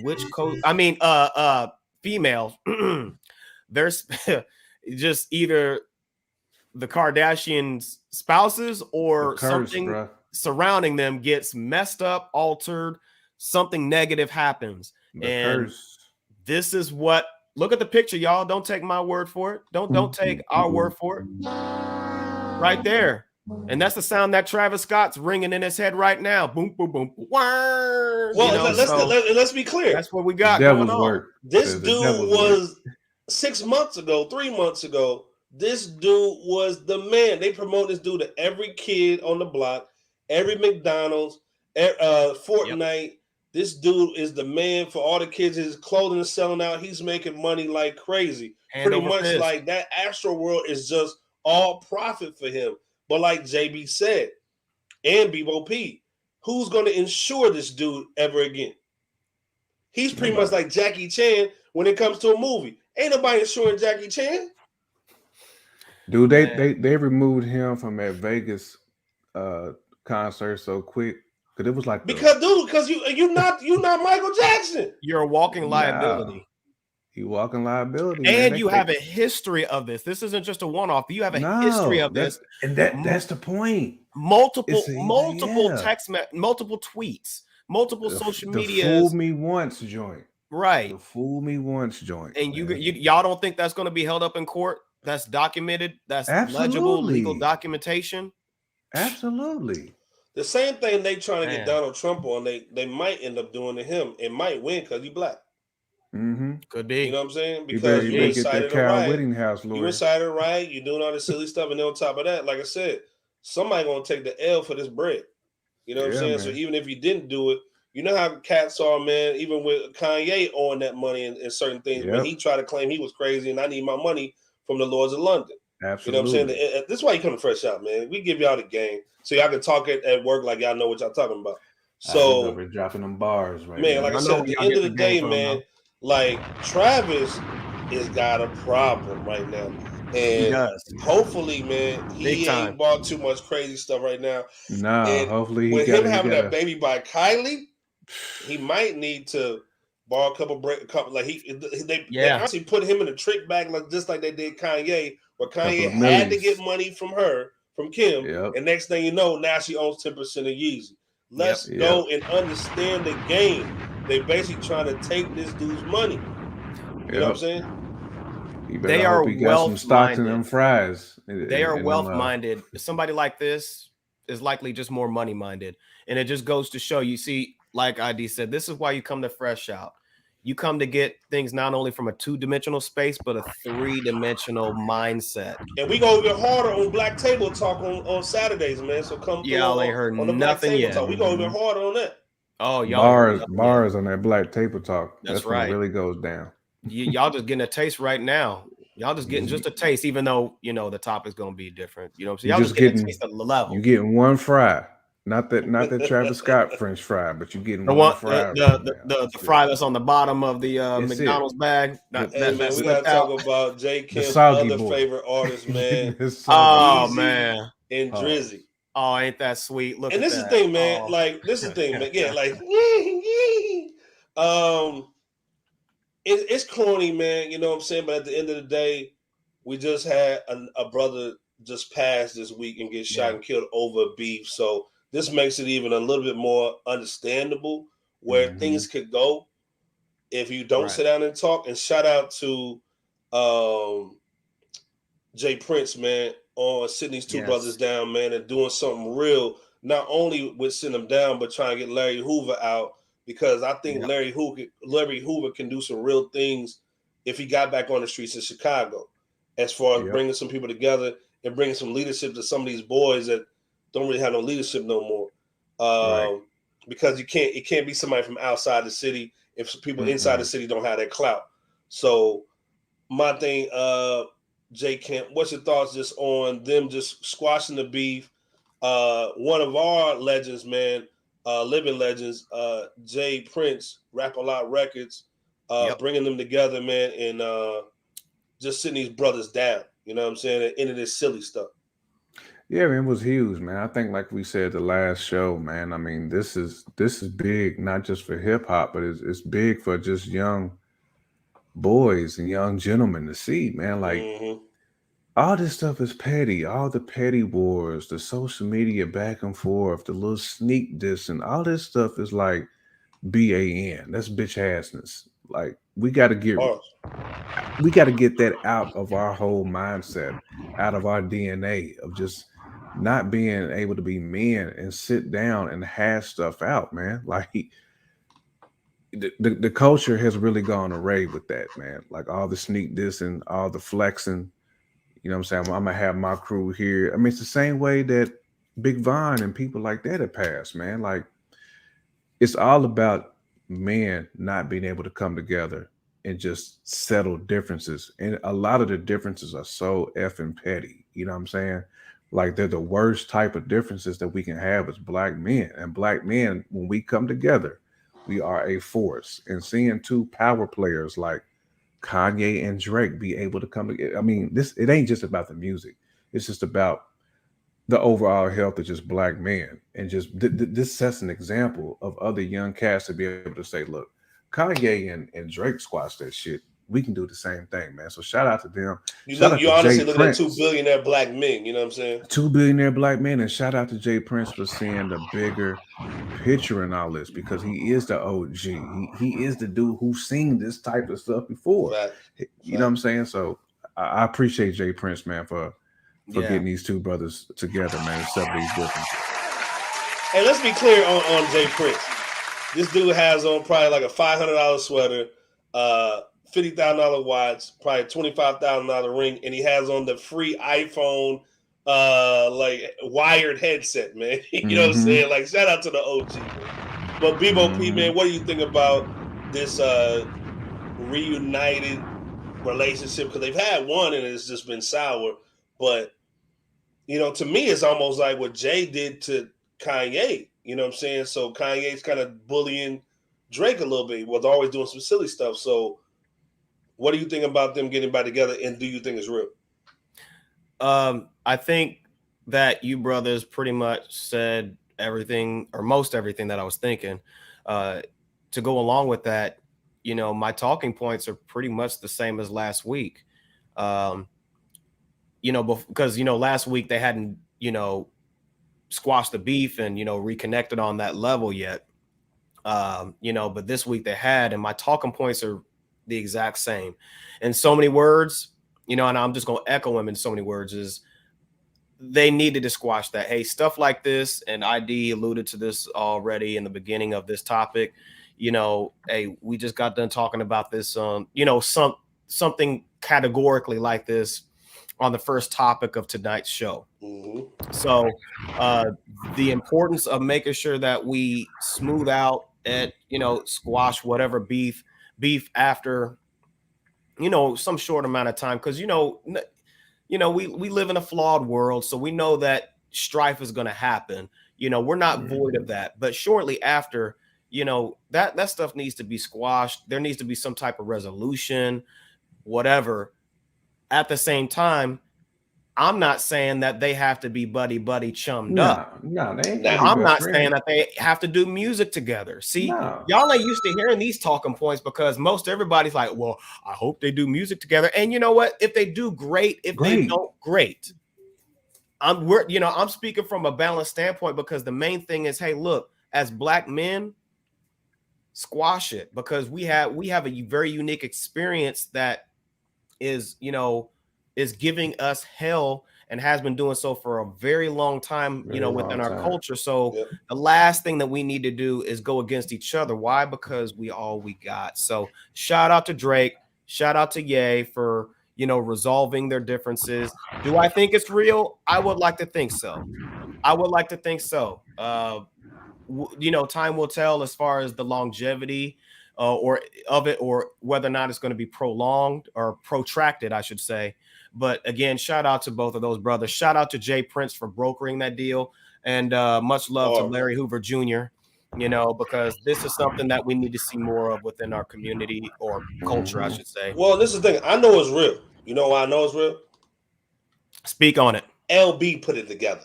females, there's just either the Kardashians' spouses or something surrounding them gets messed up, altered, something negative happens. This is what, look at the picture, y'all. Don't take my word for it. Don't take our word for it. Right there. And that's the sound that Travis Scott's ringing in his head right now. Boom, boom, boom. Well, let's be clear. That's what we got going on. Work. This dude was 6 months ago, 3 months ago. This dude was the man. They promote this dude to every kid on the block, every McDonald's, Fortnite. Yep. This dude is the man for all the kids. His clothing is selling out. He's making money like crazy. Pretty much like that Astroworld is just all profit for him. But like JB said, and Bebo P, who's going to insure this dude ever again? He's pretty much like Jackie Chan when it comes to a movie. Ain't nobody insuring Jackie Chan. Dude, they removed him from that Vegas concert so quick because it was like because you're not Michael Jackson. You're a walking liability. You walking liability, and man. You have a history of this. This isn't just a one-off. You have a history of this, and that's the point. Multiple text, multiple tweets, multiple social media. Fool me once joint, right? The fool me once joint, and y'all don't think that's going to be held up in court? That's documented. That's legible legal documentation. Absolutely. The same thing they trying to get Donald Trump on. They might end up doing to him. It might win because he's black. Could be. You know what I'm saying? Because you incited a riot. You incited a riot. You're doing all this silly stuff, and then on top of that, like I said, somebody gonna take the L for this bread. You know what I'm saying? Man. So even if you didn't do it, you know how cats are, man. Even with Kanye owing that money and certain things, when he tried to claim he was crazy and I need my money from the Lords of London. Absolutely. You know what I'm saying? This is why you come to Fresh Out, man. We give y'all the game so y'all can talk at work like y'all know what y'all talking about. So we're dropping them bars, right? Man, like I said, at the end of the day, man, like Travis has got a problem right now. And hopefully, man, he ain't bought too much crazy stuff right now. No, hopefully with him having that baby by Kylie, he might need to borrow a couple like they actually put him in a trick bag just like they did Kanye, where Kanye had to get money from Kim, and next thing you know, now she owns 10% of Yeezy. Let's go and understand the game. They basically trying to take this dude's money. You know what I'm saying? They are wealth-minded. Them fries. They are wealth-minded. Somebody like this is likely just more money-minded. And it just goes to show you, see, like ID said, this is why you come to Fresh Out. You come to get things not only from a 2-dimensional space, but a 3-dimensional mindset. And we go even harder on Black Table Talk on Saturdays, man. So come through. Y'all ain't heard on the nothing Black Table yet. Talk. We go even harder on that. Oh, y'all bars on that Black Table Talk. That's right. When it really goes down. Y'all just getting a taste right now. Y'all just getting just a taste, even though the topic's gonna be different. You know what I'm saying? Y'all just getting a taste of the level. You getting one fry. Not that Travis Scott French fry, but you getting The one one, fry. the fry that's on the bottom of the McDonald's bag. Hey, That man, we slipped gotta out. talk about J. Kim's soggy other boy. favorite artist, man. Oh Easy man. and Drizzy. Oh, ain't that sweet? Look And at this that. is the thing, man. Oh. Like, this is the thing, man. Yeah, like, it's corny, man. You know what I'm saying? But at the end of the day, we just had a brother just pass this week and get shot and killed over a beef. So this makes it even a little bit more understandable where things could go if you don't sit down and talk. And shout out to Jay Prince, man, on sitting these two brothers down, man, and doing something real, not only with sitting them down, but trying to get Larry Hoover out, because I think Larry Hoover can do some real things if he got back on the streets of Chicago, as far as bringing some people together and bringing some leadership to some of these boys that don't really have no leadership no more. Because it can't be somebody from outside the city if people inside the city don't have that clout. So my thing, Jay Kemp, what's your thoughts just on them just squashing the beef? One of our legends, man, living legends, Jay Prince, Rap-A-Lot Records, bringing them together, man, and just sitting these brothers down. You know what I'm saying? Into this silly stuff. Yeah, man, it was huge, man. I think, like we said the last show, man. I mean, this is big, not just for hip hop, but it's big for just young boys and young gentlemen to see, man. Like all this stuff is petty. All the petty wars, the social media back and forth, the little sneak diss, and all this stuff is like BAN. That's bitch assness. Like we got to get that out of our whole mindset, out of our DNA of just not being able to be men and sit down and hash stuff out, man. Like the culture has really gone array with that, man. Like all the sneak dissing, all the flexing. You know what I'm saying? I'm gonna have my crew here. I mean, it's the same way that Big Von and people like that have passed, man. Like it's all about men not being able to come together and just settle differences. And a lot of the differences are so effing petty. You know what I'm saying? Like they're the worst type of differences that we can have as black men. And black men, when we come together, we are a force. And seeing two power players like Kanye and Drake be able to come together. I mean, it ain't just about the music. It's just about the overall health of just black men. And just this sets an example of other young cats to be able to say, look, Kanye and Drake squash that shit. We can do the same thing, man. So shout out to them. You honestly look at 2 billionaire black men, you know what I'm saying? 2 billionaire black men, and shout out to Jay Prince for seeing the bigger picture in all this, because he is the OG. He is the dude who's seen this type of stuff before. You know what I'm saying? So I appreciate Jay Prince, man, for getting these two brothers together, man, and settle these differences. Hey, let's be clear on Jay Prince. This dude has on probably like a $500 sweater, $50,000 watch, probably $25,000 ring, and he has on the free iPhone like wired headset, man. You know what I'm saying? Like shout out to the OG, man. But Bebo P, man, what do you think about this reunited relationship? Because they've had one and it's just been sour. But you know, to me, it's almost like what Jay did to Kanye. You know what I'm saying? So Kanye's kind of bullying Drake a little bit. He was always doing some silly stuff. So what do you think about them getting back together, and do you think it's real? I think that you brothers pretty much said everything, or most everything, that I was thinking. To go along with that, you know, my talking points are pretty much the same as last week. You know, because, you know, last week they hadn't, you know, squashed the beef and, you know, reconnected on that level yet. You know, but this week they had, and my talking points are the exact same. In so many words, you know, and I'm just going to echo him in so many words, is they needed to squash that. Hey, stuff like this, and ID alluded to this already in the beginning of this topic. You know, hey, we just got done talking about this, you know, something categorically like this on the first topic of tonight's show. So the importance of making sure that we smooth out and, you know, squash whatever beef after, you know, some short amount of time. Because, you know, we live in a flawed world. So we know that strife is going to happen. You know, we're not void of that. But shortly after, you know, that stuff needs to be squashed. There needs to be some type of resolution, whatever. At the same time, I'm not saying that they have to be buddy chummed up. No, they ain't. I'm not saying that they have to do music together. See, y'all ain't used to hearing these talking points because most everybody's like, well, I hope they do music together. And you know what? If they do, great. If they don't, great. I'm speaking from a balanced standpoint because the main thing is, hey, look, as Black men, squash it because we have a very unique experience that is, you know, is giving us hell and has been doing so for a very long time, within our culture. So the last thing that we need to do is go against each other. Why? Because we all we got. So shout out to Drake, shout out to Ye for, resolving their differences. Do I think it's real? I would like to think so. Time will tell as far as the longevity or whether or not it's going to be prolonged or protracted, I should say. But again, shout out to both of those brothers. Shout out to Jay Prince for brokering that deal, and much love to Larry Hoover Jr. Because this is something that we need to see more of within our community or culture, I should say. Well, this is the thing. I know it's real. You know why I know it's real? Speak on it. LB put it together.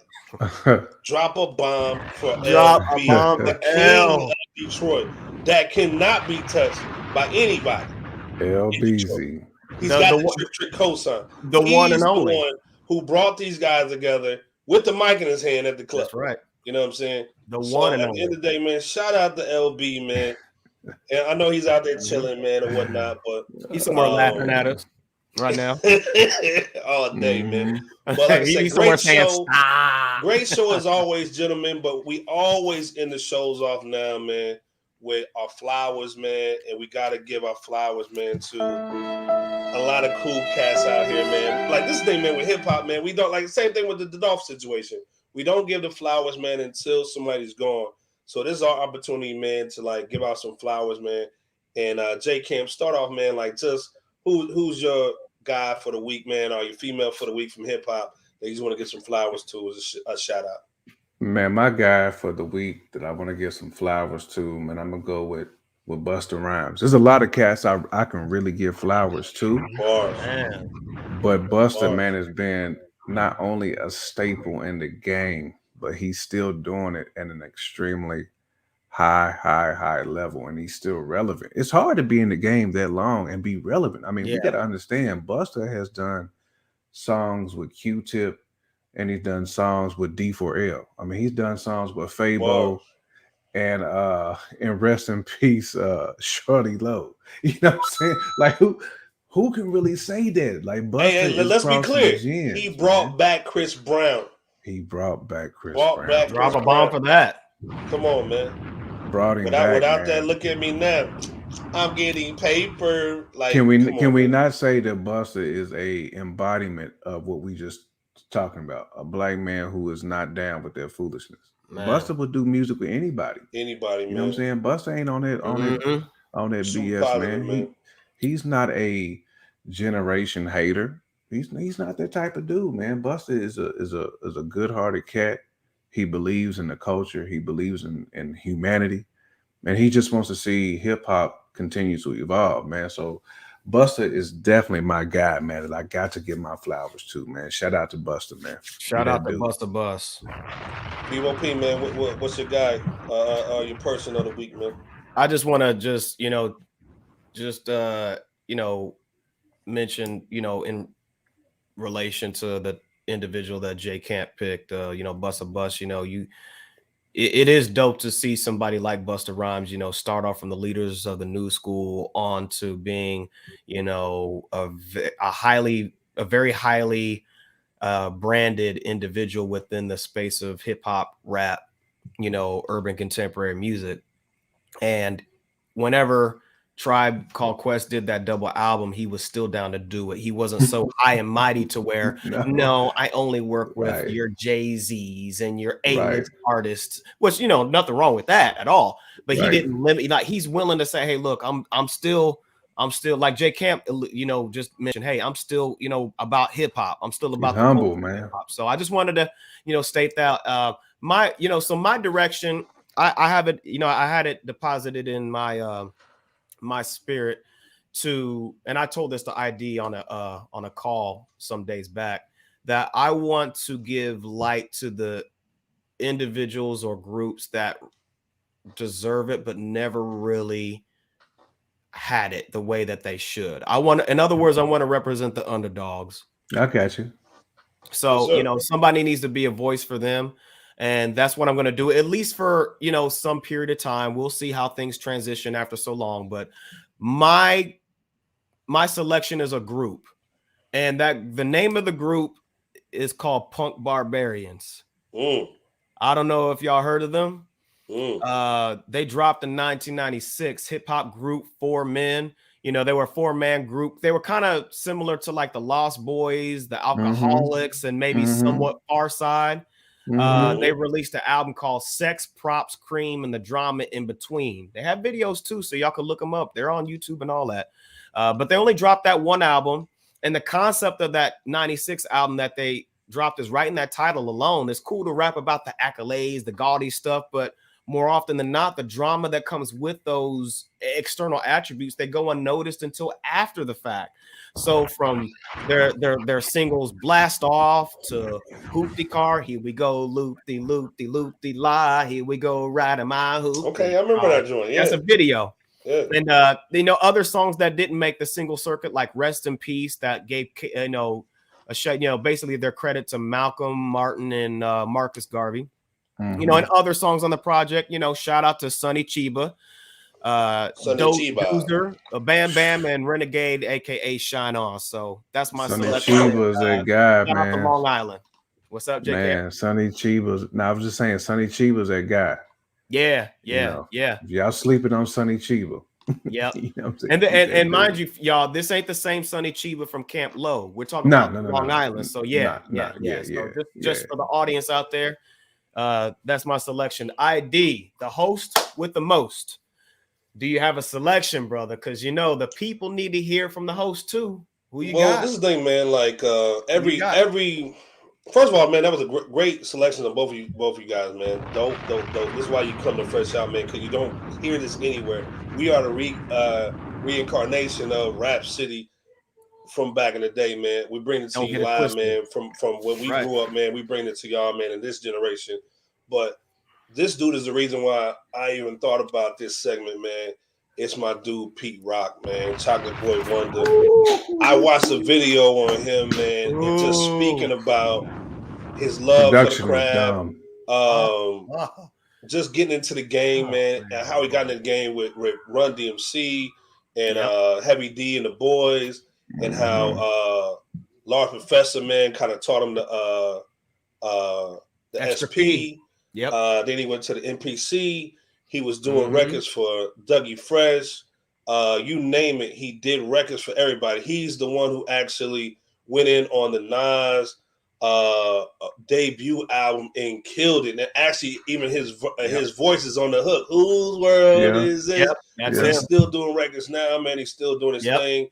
Drop a bomb for LB, the king of Detroit that cannot be touched by anybody. LBZ. He's got the trick cosign. He's one and only. The one who brought these guys together with the mic in his hand at the club. That's right. You know what I'm saying? One and only. At the end of the day, man, shout out to LB, man. And I know he's out there chilling, man, and whatnot, but he's somewhere laughing at us right now. All day, man. But like I said, great show as always, gentlemen. But we always end the shows off now, man, with our flowers, man. And we gotta give our flowers, man, to a lot of cool cats out here, man. Like this thing, man, with hip hop, man. We don't like the same thing with the Dolph situation. We don't give the flowers, man, until somebody's gone. So this is our opportunity, man, to like give out some flowers, man. And J Camp, start off, man, like just who's your guy for the week, man, or your female for the week from hip hop that you just want to give some flowers to as a shout out? Man, my guy for the week that I want to give some flowers to, man, I'm gonna go with Busta Rhymes. There's a lot of cats I can really give flowers to, but Busta, man, has been not only a staple in the game, but he's still doing it at an extremely high level, and he's still relevant. It's hard to be in the game that long and be relevant. I mean, we got to understand Busta has done songs with Q-Tip, and he's done songs with D4L. I mean, he's done songs with Fabo, and rest in peace, Shorty Low. You know what I'm saying? Like who can really say that? Like Busta. Hey, let's be clear. He brought back Chris Brown. He brought back Chris Brown. Drop a bomb for that. Come on, man. Brought him back. Without that, look at me now. I'm getting paper. Like, can we not say that Busta is a embodiment of what we just talking about? A Black man who is not down with their foolishness. Man. Busta would do music with anybody. Anybody, you know what I'm saying? Busta ain't on that BS, positive, man. He's not a generation hater. He's not that type of dude, man. Busta is a good-hearted cat. He believes in the culture. He believes in humanity, and he just wants to see hip hop continue to evolve, man. So Busta is definitely my guy, man, that I got to give my flowers to, man. Shout out to Busta, man. Shout out to Busta Bus. BOP, man. What's your guy? Your person of the week, man. I just want to mention, in relation to the individual that J Camp picked, Busta Bus, it is dope to see somebody like Busta Rhymes, start off from the leaders of the new school on to being, a very highly branded individual within the space of hip hop, rap, urban contemporary music. And whenever Tribe Called Quest did that double album, he was still down to do it. He wasn't so high and mighty to where, no, I only work with your Jay-Z's and your A-list artists, which, nothing wrong with that at all. But he didn't limit, like, he's willing to say, hey, look, I'm still like J Camp, just mentioned, hey, I'm still, about hip hop. I'm still about humble, man. hip-hop. So I just wanted to, state that. my, so my direction, I have it, I had it deposited in my my spirit to, and I told this to ID on a call some days back, that I want to give light to the individuals or groups that deserve it but never really had it the way that they should. In other words, I want to represent the underdogs. I got you. So, somebody needs to be a voice for them. And that's what I'm going to do, at least for, some period of time. We'll see how things transition after so long. But my selection is a group. And that the name of the group is called Punk Barbarians. I don't know if y'all heard of them. They dropped in 1996, hip hop group, 4 men. They were a 4-man group. They were kind of similar to like the Lost Boys, the Alcoholics, and maybe somewhat Far Side. They released an album called Sex, Props, Cream, and the Drama in Between. They have videos too, so y'all can look them up. They're on YouTube and all that. But they only dropped that one album. And the concept of that 96 album that they dropped is right in that title alone. It's cool to rap about the accolades, the gaudy stuff, but more often than not, the drama that comes with those external attributes, they go unnoticed until after the fact. So from their singles Blast Off to Hoopty Car, here we go, loopty, loopty, loopty, lie, here we go, riding my hoop. Okay, I remember that joint. Yeah. That's a video. Yeah. And other songs that didn't make the single circuit, like Rest in Peace, that gave a show, basically their credit to Malcolm Martin and Marcus Garvey. And other songs on the project, shout out to Sonny Chiba, Dozer, Bam Bam, and Renegade, aka Shine On. So that's my selection. Sonny Chiba is a guy, shout man. out to Long Island. What's up, JK? Man, Sonny Chiba's. No, I was just saying, Sonny Chiba's that guy. Yeah. If y'all sleeping on Sonny Chiba. Yep. You know what I'm saying? And mind you, y'all, this ain't the same Sonny Chiba from Camp Low. We're talking about Long Island. So just for the audience out there. That's my selection. ID, the host with the most. Do you have a selection, brother? Because the people need to hear from the host too. Who you got? Well, this is the thing, man. Like every first of all, man, that was a great selection of both of you guys, man. Dope. This is why you come to Fresh Out, man, because you don't hear this anywhere. We are the reincarnation of Rap City from back in the day, man. We bring it to you live, man, from when we grew up, man. We bring it to y'all, man, in this generation. But this dude is the reason why I even thought about this segment, man. It's my dude, Pete Rock, man. Chocolate Boy Wonder. I watched a video on him, man, and just speaking about his love for the craft. Just getting into the game, man, and how he got into the game with Run DMC and Heavy D and the boys. And how Large Professor, man, kind of taught him the SP. Yep. Then he went to the NPC. He was doing records for Dougie Fresh. You name it, he did records for everybody. He's the one who actually went in on the Nas debut album and killed it. And actually, even his voice is on the hook. Whose world is this? He's still doing records now, man. He's still doing his thing.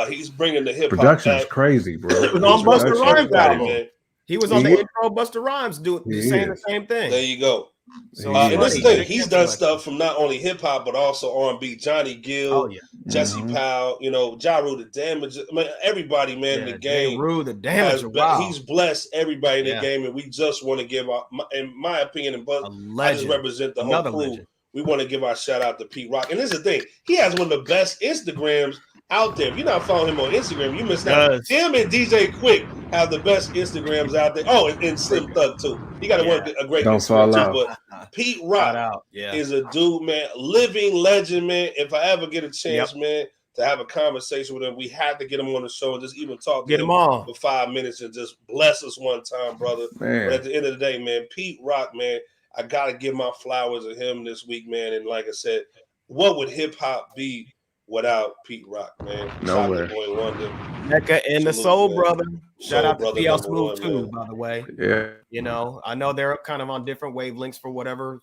He's bringing the hip hop. Production's crazy, bro. He was on Busta Rhymes album, man. He was on the intro Busta Rhymes saying the same thing. There you go. So, and this is the thing, he's done stuff from not only hip hop but also R&B. Johnny Gill, Jesse Powell, Ja Rule the Damage. I mean, everybody, man, in the game. Rule the Damage. He's blessed everybody in the game, and we just want to give our, in my opinion, and I just represent the whole crew. We want to give our shout out to Pete Rock. And this is the thing, he has one of the best Instagrams out there. If you're not following him on Instagram, you missed out. Him and DJ Quick have the best Instagrams out there. Oh, and Slim Thug too. He got a great Instagram too. But Pete Rock is a dude, man, living legend, man. If I ever get a chance, man, to have a conversation with him, we have to get him on the show and just even talk to him for 5 minutes and just bless us one time, brother. Man. But at the end of the day, man, Pete Rock, man, I gotta give my flowers to him this week, man. And like I said, what would hip hop be without Pete Rock, man? Nowhere. Boy Wonder. Mecca and the Soul Brother. Shout out to PL Smooth too, man. by the way. Yeah. I know they're kind of on different wavelengths for whatever,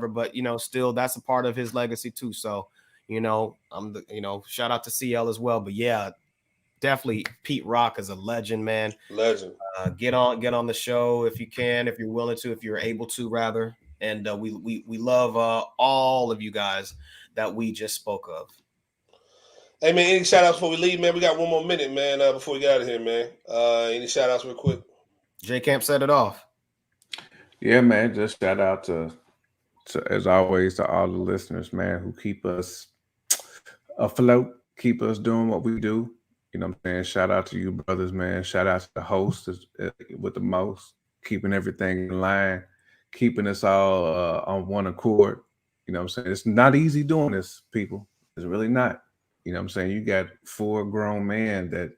but still that's a part of his legacy too. So, shout out to CL as well. But yeah, definitely Pete Rock is a legend, man. Legend. Get on the show if you can, if you're willing to, if you're able to, rather. And we love all of you guys that we just spoke of. Hey man, any shout outs before we leave, man? We got 1 more minute, man, before we get out of here, man. Any shout outs real quick? J Camp set it off. Yeah, man. Just shout out to as always to all the listeners, man, who keep us afloat, keep us doing what we do. You know what I'm saying? Shout out to you brothers, man. Shout out to the host with the most, keeping everything in line, keeping us all on one accord. You know what I'm saying? It's not easy doing this, people. It's really not. You know what I'm saying? You got 4 grown men that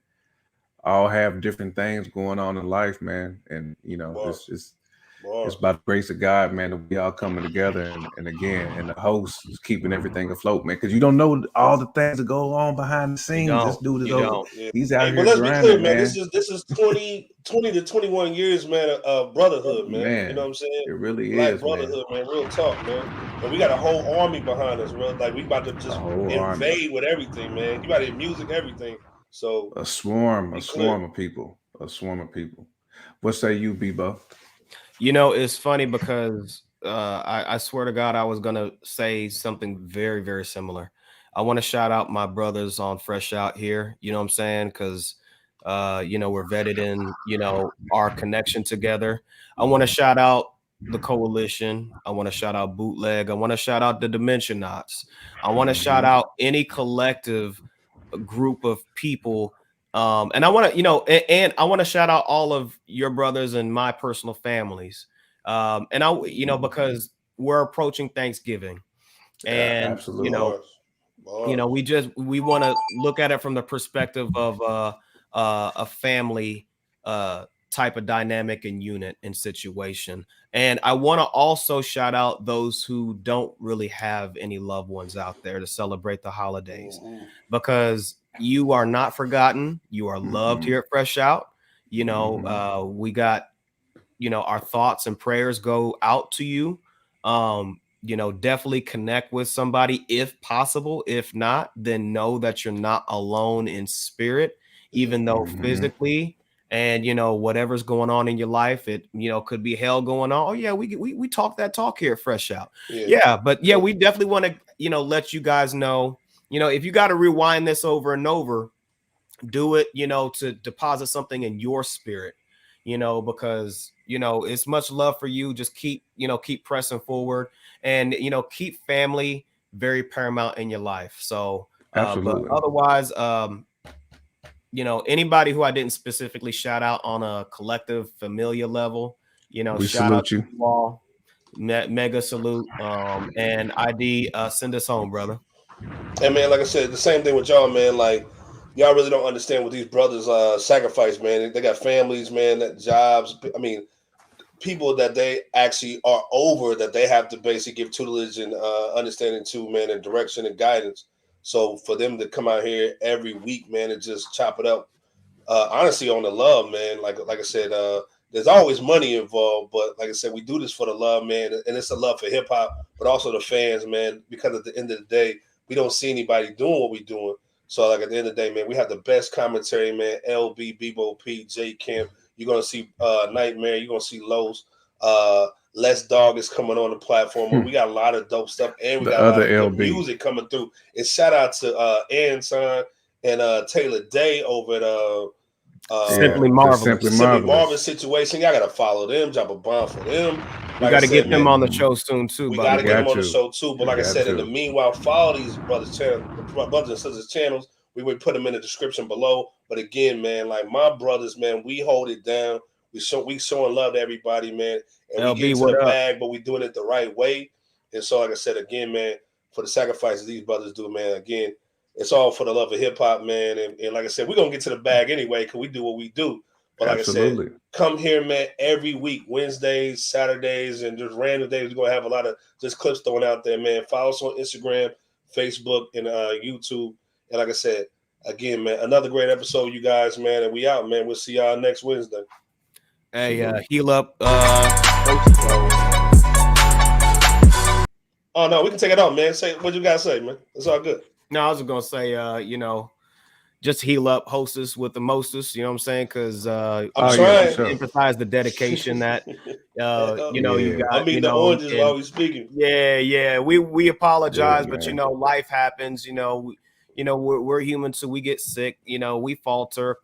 all have different things going on in life, man. And, you know, it's by the grace of God, man, that we all coming together. And again, and the host is keeping everything afloat, man, because you don't know all the things that go on behind the scenes. This dude is over. He's out here let's grinding, be clear, man. man. This is 20 to 21 years, man, of brotherhood, man. You know what I'm saying? It really like is, brotherhood, man. Real talk, man. And we got a whole army behind us, bro. Like, we about to just invade with everything, man. You got to hear music, everything. So a swarm of people. What say you, Bebo? You know, it's funny because I swear to God, I was going to say something very, very similar. I want to shout out my brothers on Fresh Out here. You know what I'm saying? Because, you know, we're vetted in, you know, our connection together. I want to shout out the Coalition. I want to shout out Bootleg. I want to shout out the Dimensionauts. I want to shout out any collective group of people. And I want to, you know, and I want to shout out all of your brothers and my personal families. And I, you know, because we're approaching Thanksgiving, and you know, we want to look at it from the perspective of a family type of dynamic and unit and situation. And I want to also shout out those who don't really have any loved ones out there to celebrate the holidays, because you are not forgotten. You are loved here at Fresh Out. You know, we got, you know, our thoughts and prayers go out to you. You know, definitely connect with somebody if possible. If not, then know that you're not alone in spirit, even though physically, and, you know, whatever's going on in your life, it, you know, could be hell going on. Oh, yeah, we talk that talk here at Fresh Out. But yeah, we definitely want to, you know, let you guys know, you know, if you got to rewind this over and over, do it, you know, to deposit something in your spirit, you know, because, you know, it's much love for you. Just keep pressing forward, and, you know, keep family very paramount in your life. So, but otherwise, you know, anybody who I didn't specifically shout out on a collective familiar level, you know, we shout salute out to you all. Mega salute. And ID, send us home, brother. And man, like I said, the same thing with y'all, man. Like, y'all really don't understand what these brothers sacrifice, man. They got families, man, that jobs. I mean, people that they actually are over, that they have to basically give tutelage and understanding to, man, and direction and guidance. So for them to come out here every week, man, and just chop it up, honestly, on the love, man. Like I said, there's always money involved, but like I said, we do this for the love, man, and it's a love for hip hop, but also the fans, man. Because at the end of the day, we don't see anybody doing what we're doing. So like at the end of the day, man, we have the best commentary, man. LB, Bebo P, J Camp. You're gonna see Nightmare. You're gonna see Lowe's. Les Dog is coming on the platform. We got a lot of dope stuff, and we got a lot of music coming through. And shout out to Anson and Taylor Day over at Simply Marvelous. Simply Marvelous situation. Y'all gotta follow them, drop a bomb for them. We gotta get them on the show soon too. We gotta get them on the show too. But like I said, in the meanwhile, follow these brothers' and sisters' channels. We would put them in the description below. But again, man, like my brothers, man, we hold it down. We showing love to everybody, man. And we get to the bag, but we doing it the right way. And so, like I said, again, man, for the sacrifices these brothers do, man, again, it's all for the love of hip hop, man. And like I said, we're gonna get to the bag anyway, because we do what we do. But like I said, come here, man, every week, Wednesdays, Saturdays, and just random days. We're gonna have a lot of just clips thrown out there, man. Follow us on Instagram, Facebook, and YouTube. And like I said, again, man, another great episode, you guys, man. And we out, man. We'll see y'all next Wednesday. Hey, heal up. Oh no, we can take it off, man. Say what you guys say, man. It's all good. No, I was gonna say, you know, just heal up hostess with the mostest, you know what I'm saying? Because I'm yeah, trying. for sure. emphasize the dedication that you know you Yeah. got. I'm eating you the know, oranges and- while we speaking. yeah. We apologize, Yeah, but man. life happens. We're human, so we get sick. We falter.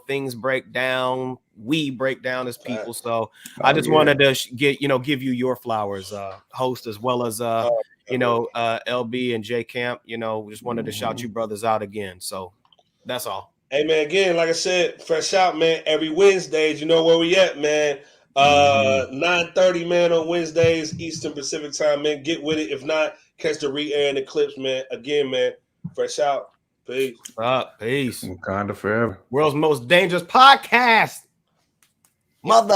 Things break down. We break down as people. So I just wanted to give you your flowers, host, as well as LB and J Camp. Just wanted to shout you brothers out again. So that's all. Hey man, again, like I said, Fresh Out, man, every Wednesdays, you know where we at, man. 9:30, man, on Wednesdays, Eastern Pacific time, man. Get with it. If not, catch the re-air and the clips, man. Again, man, Fresh Out. Peace. Peace. Wakanda forever. World's most dangerous podcast. Mother.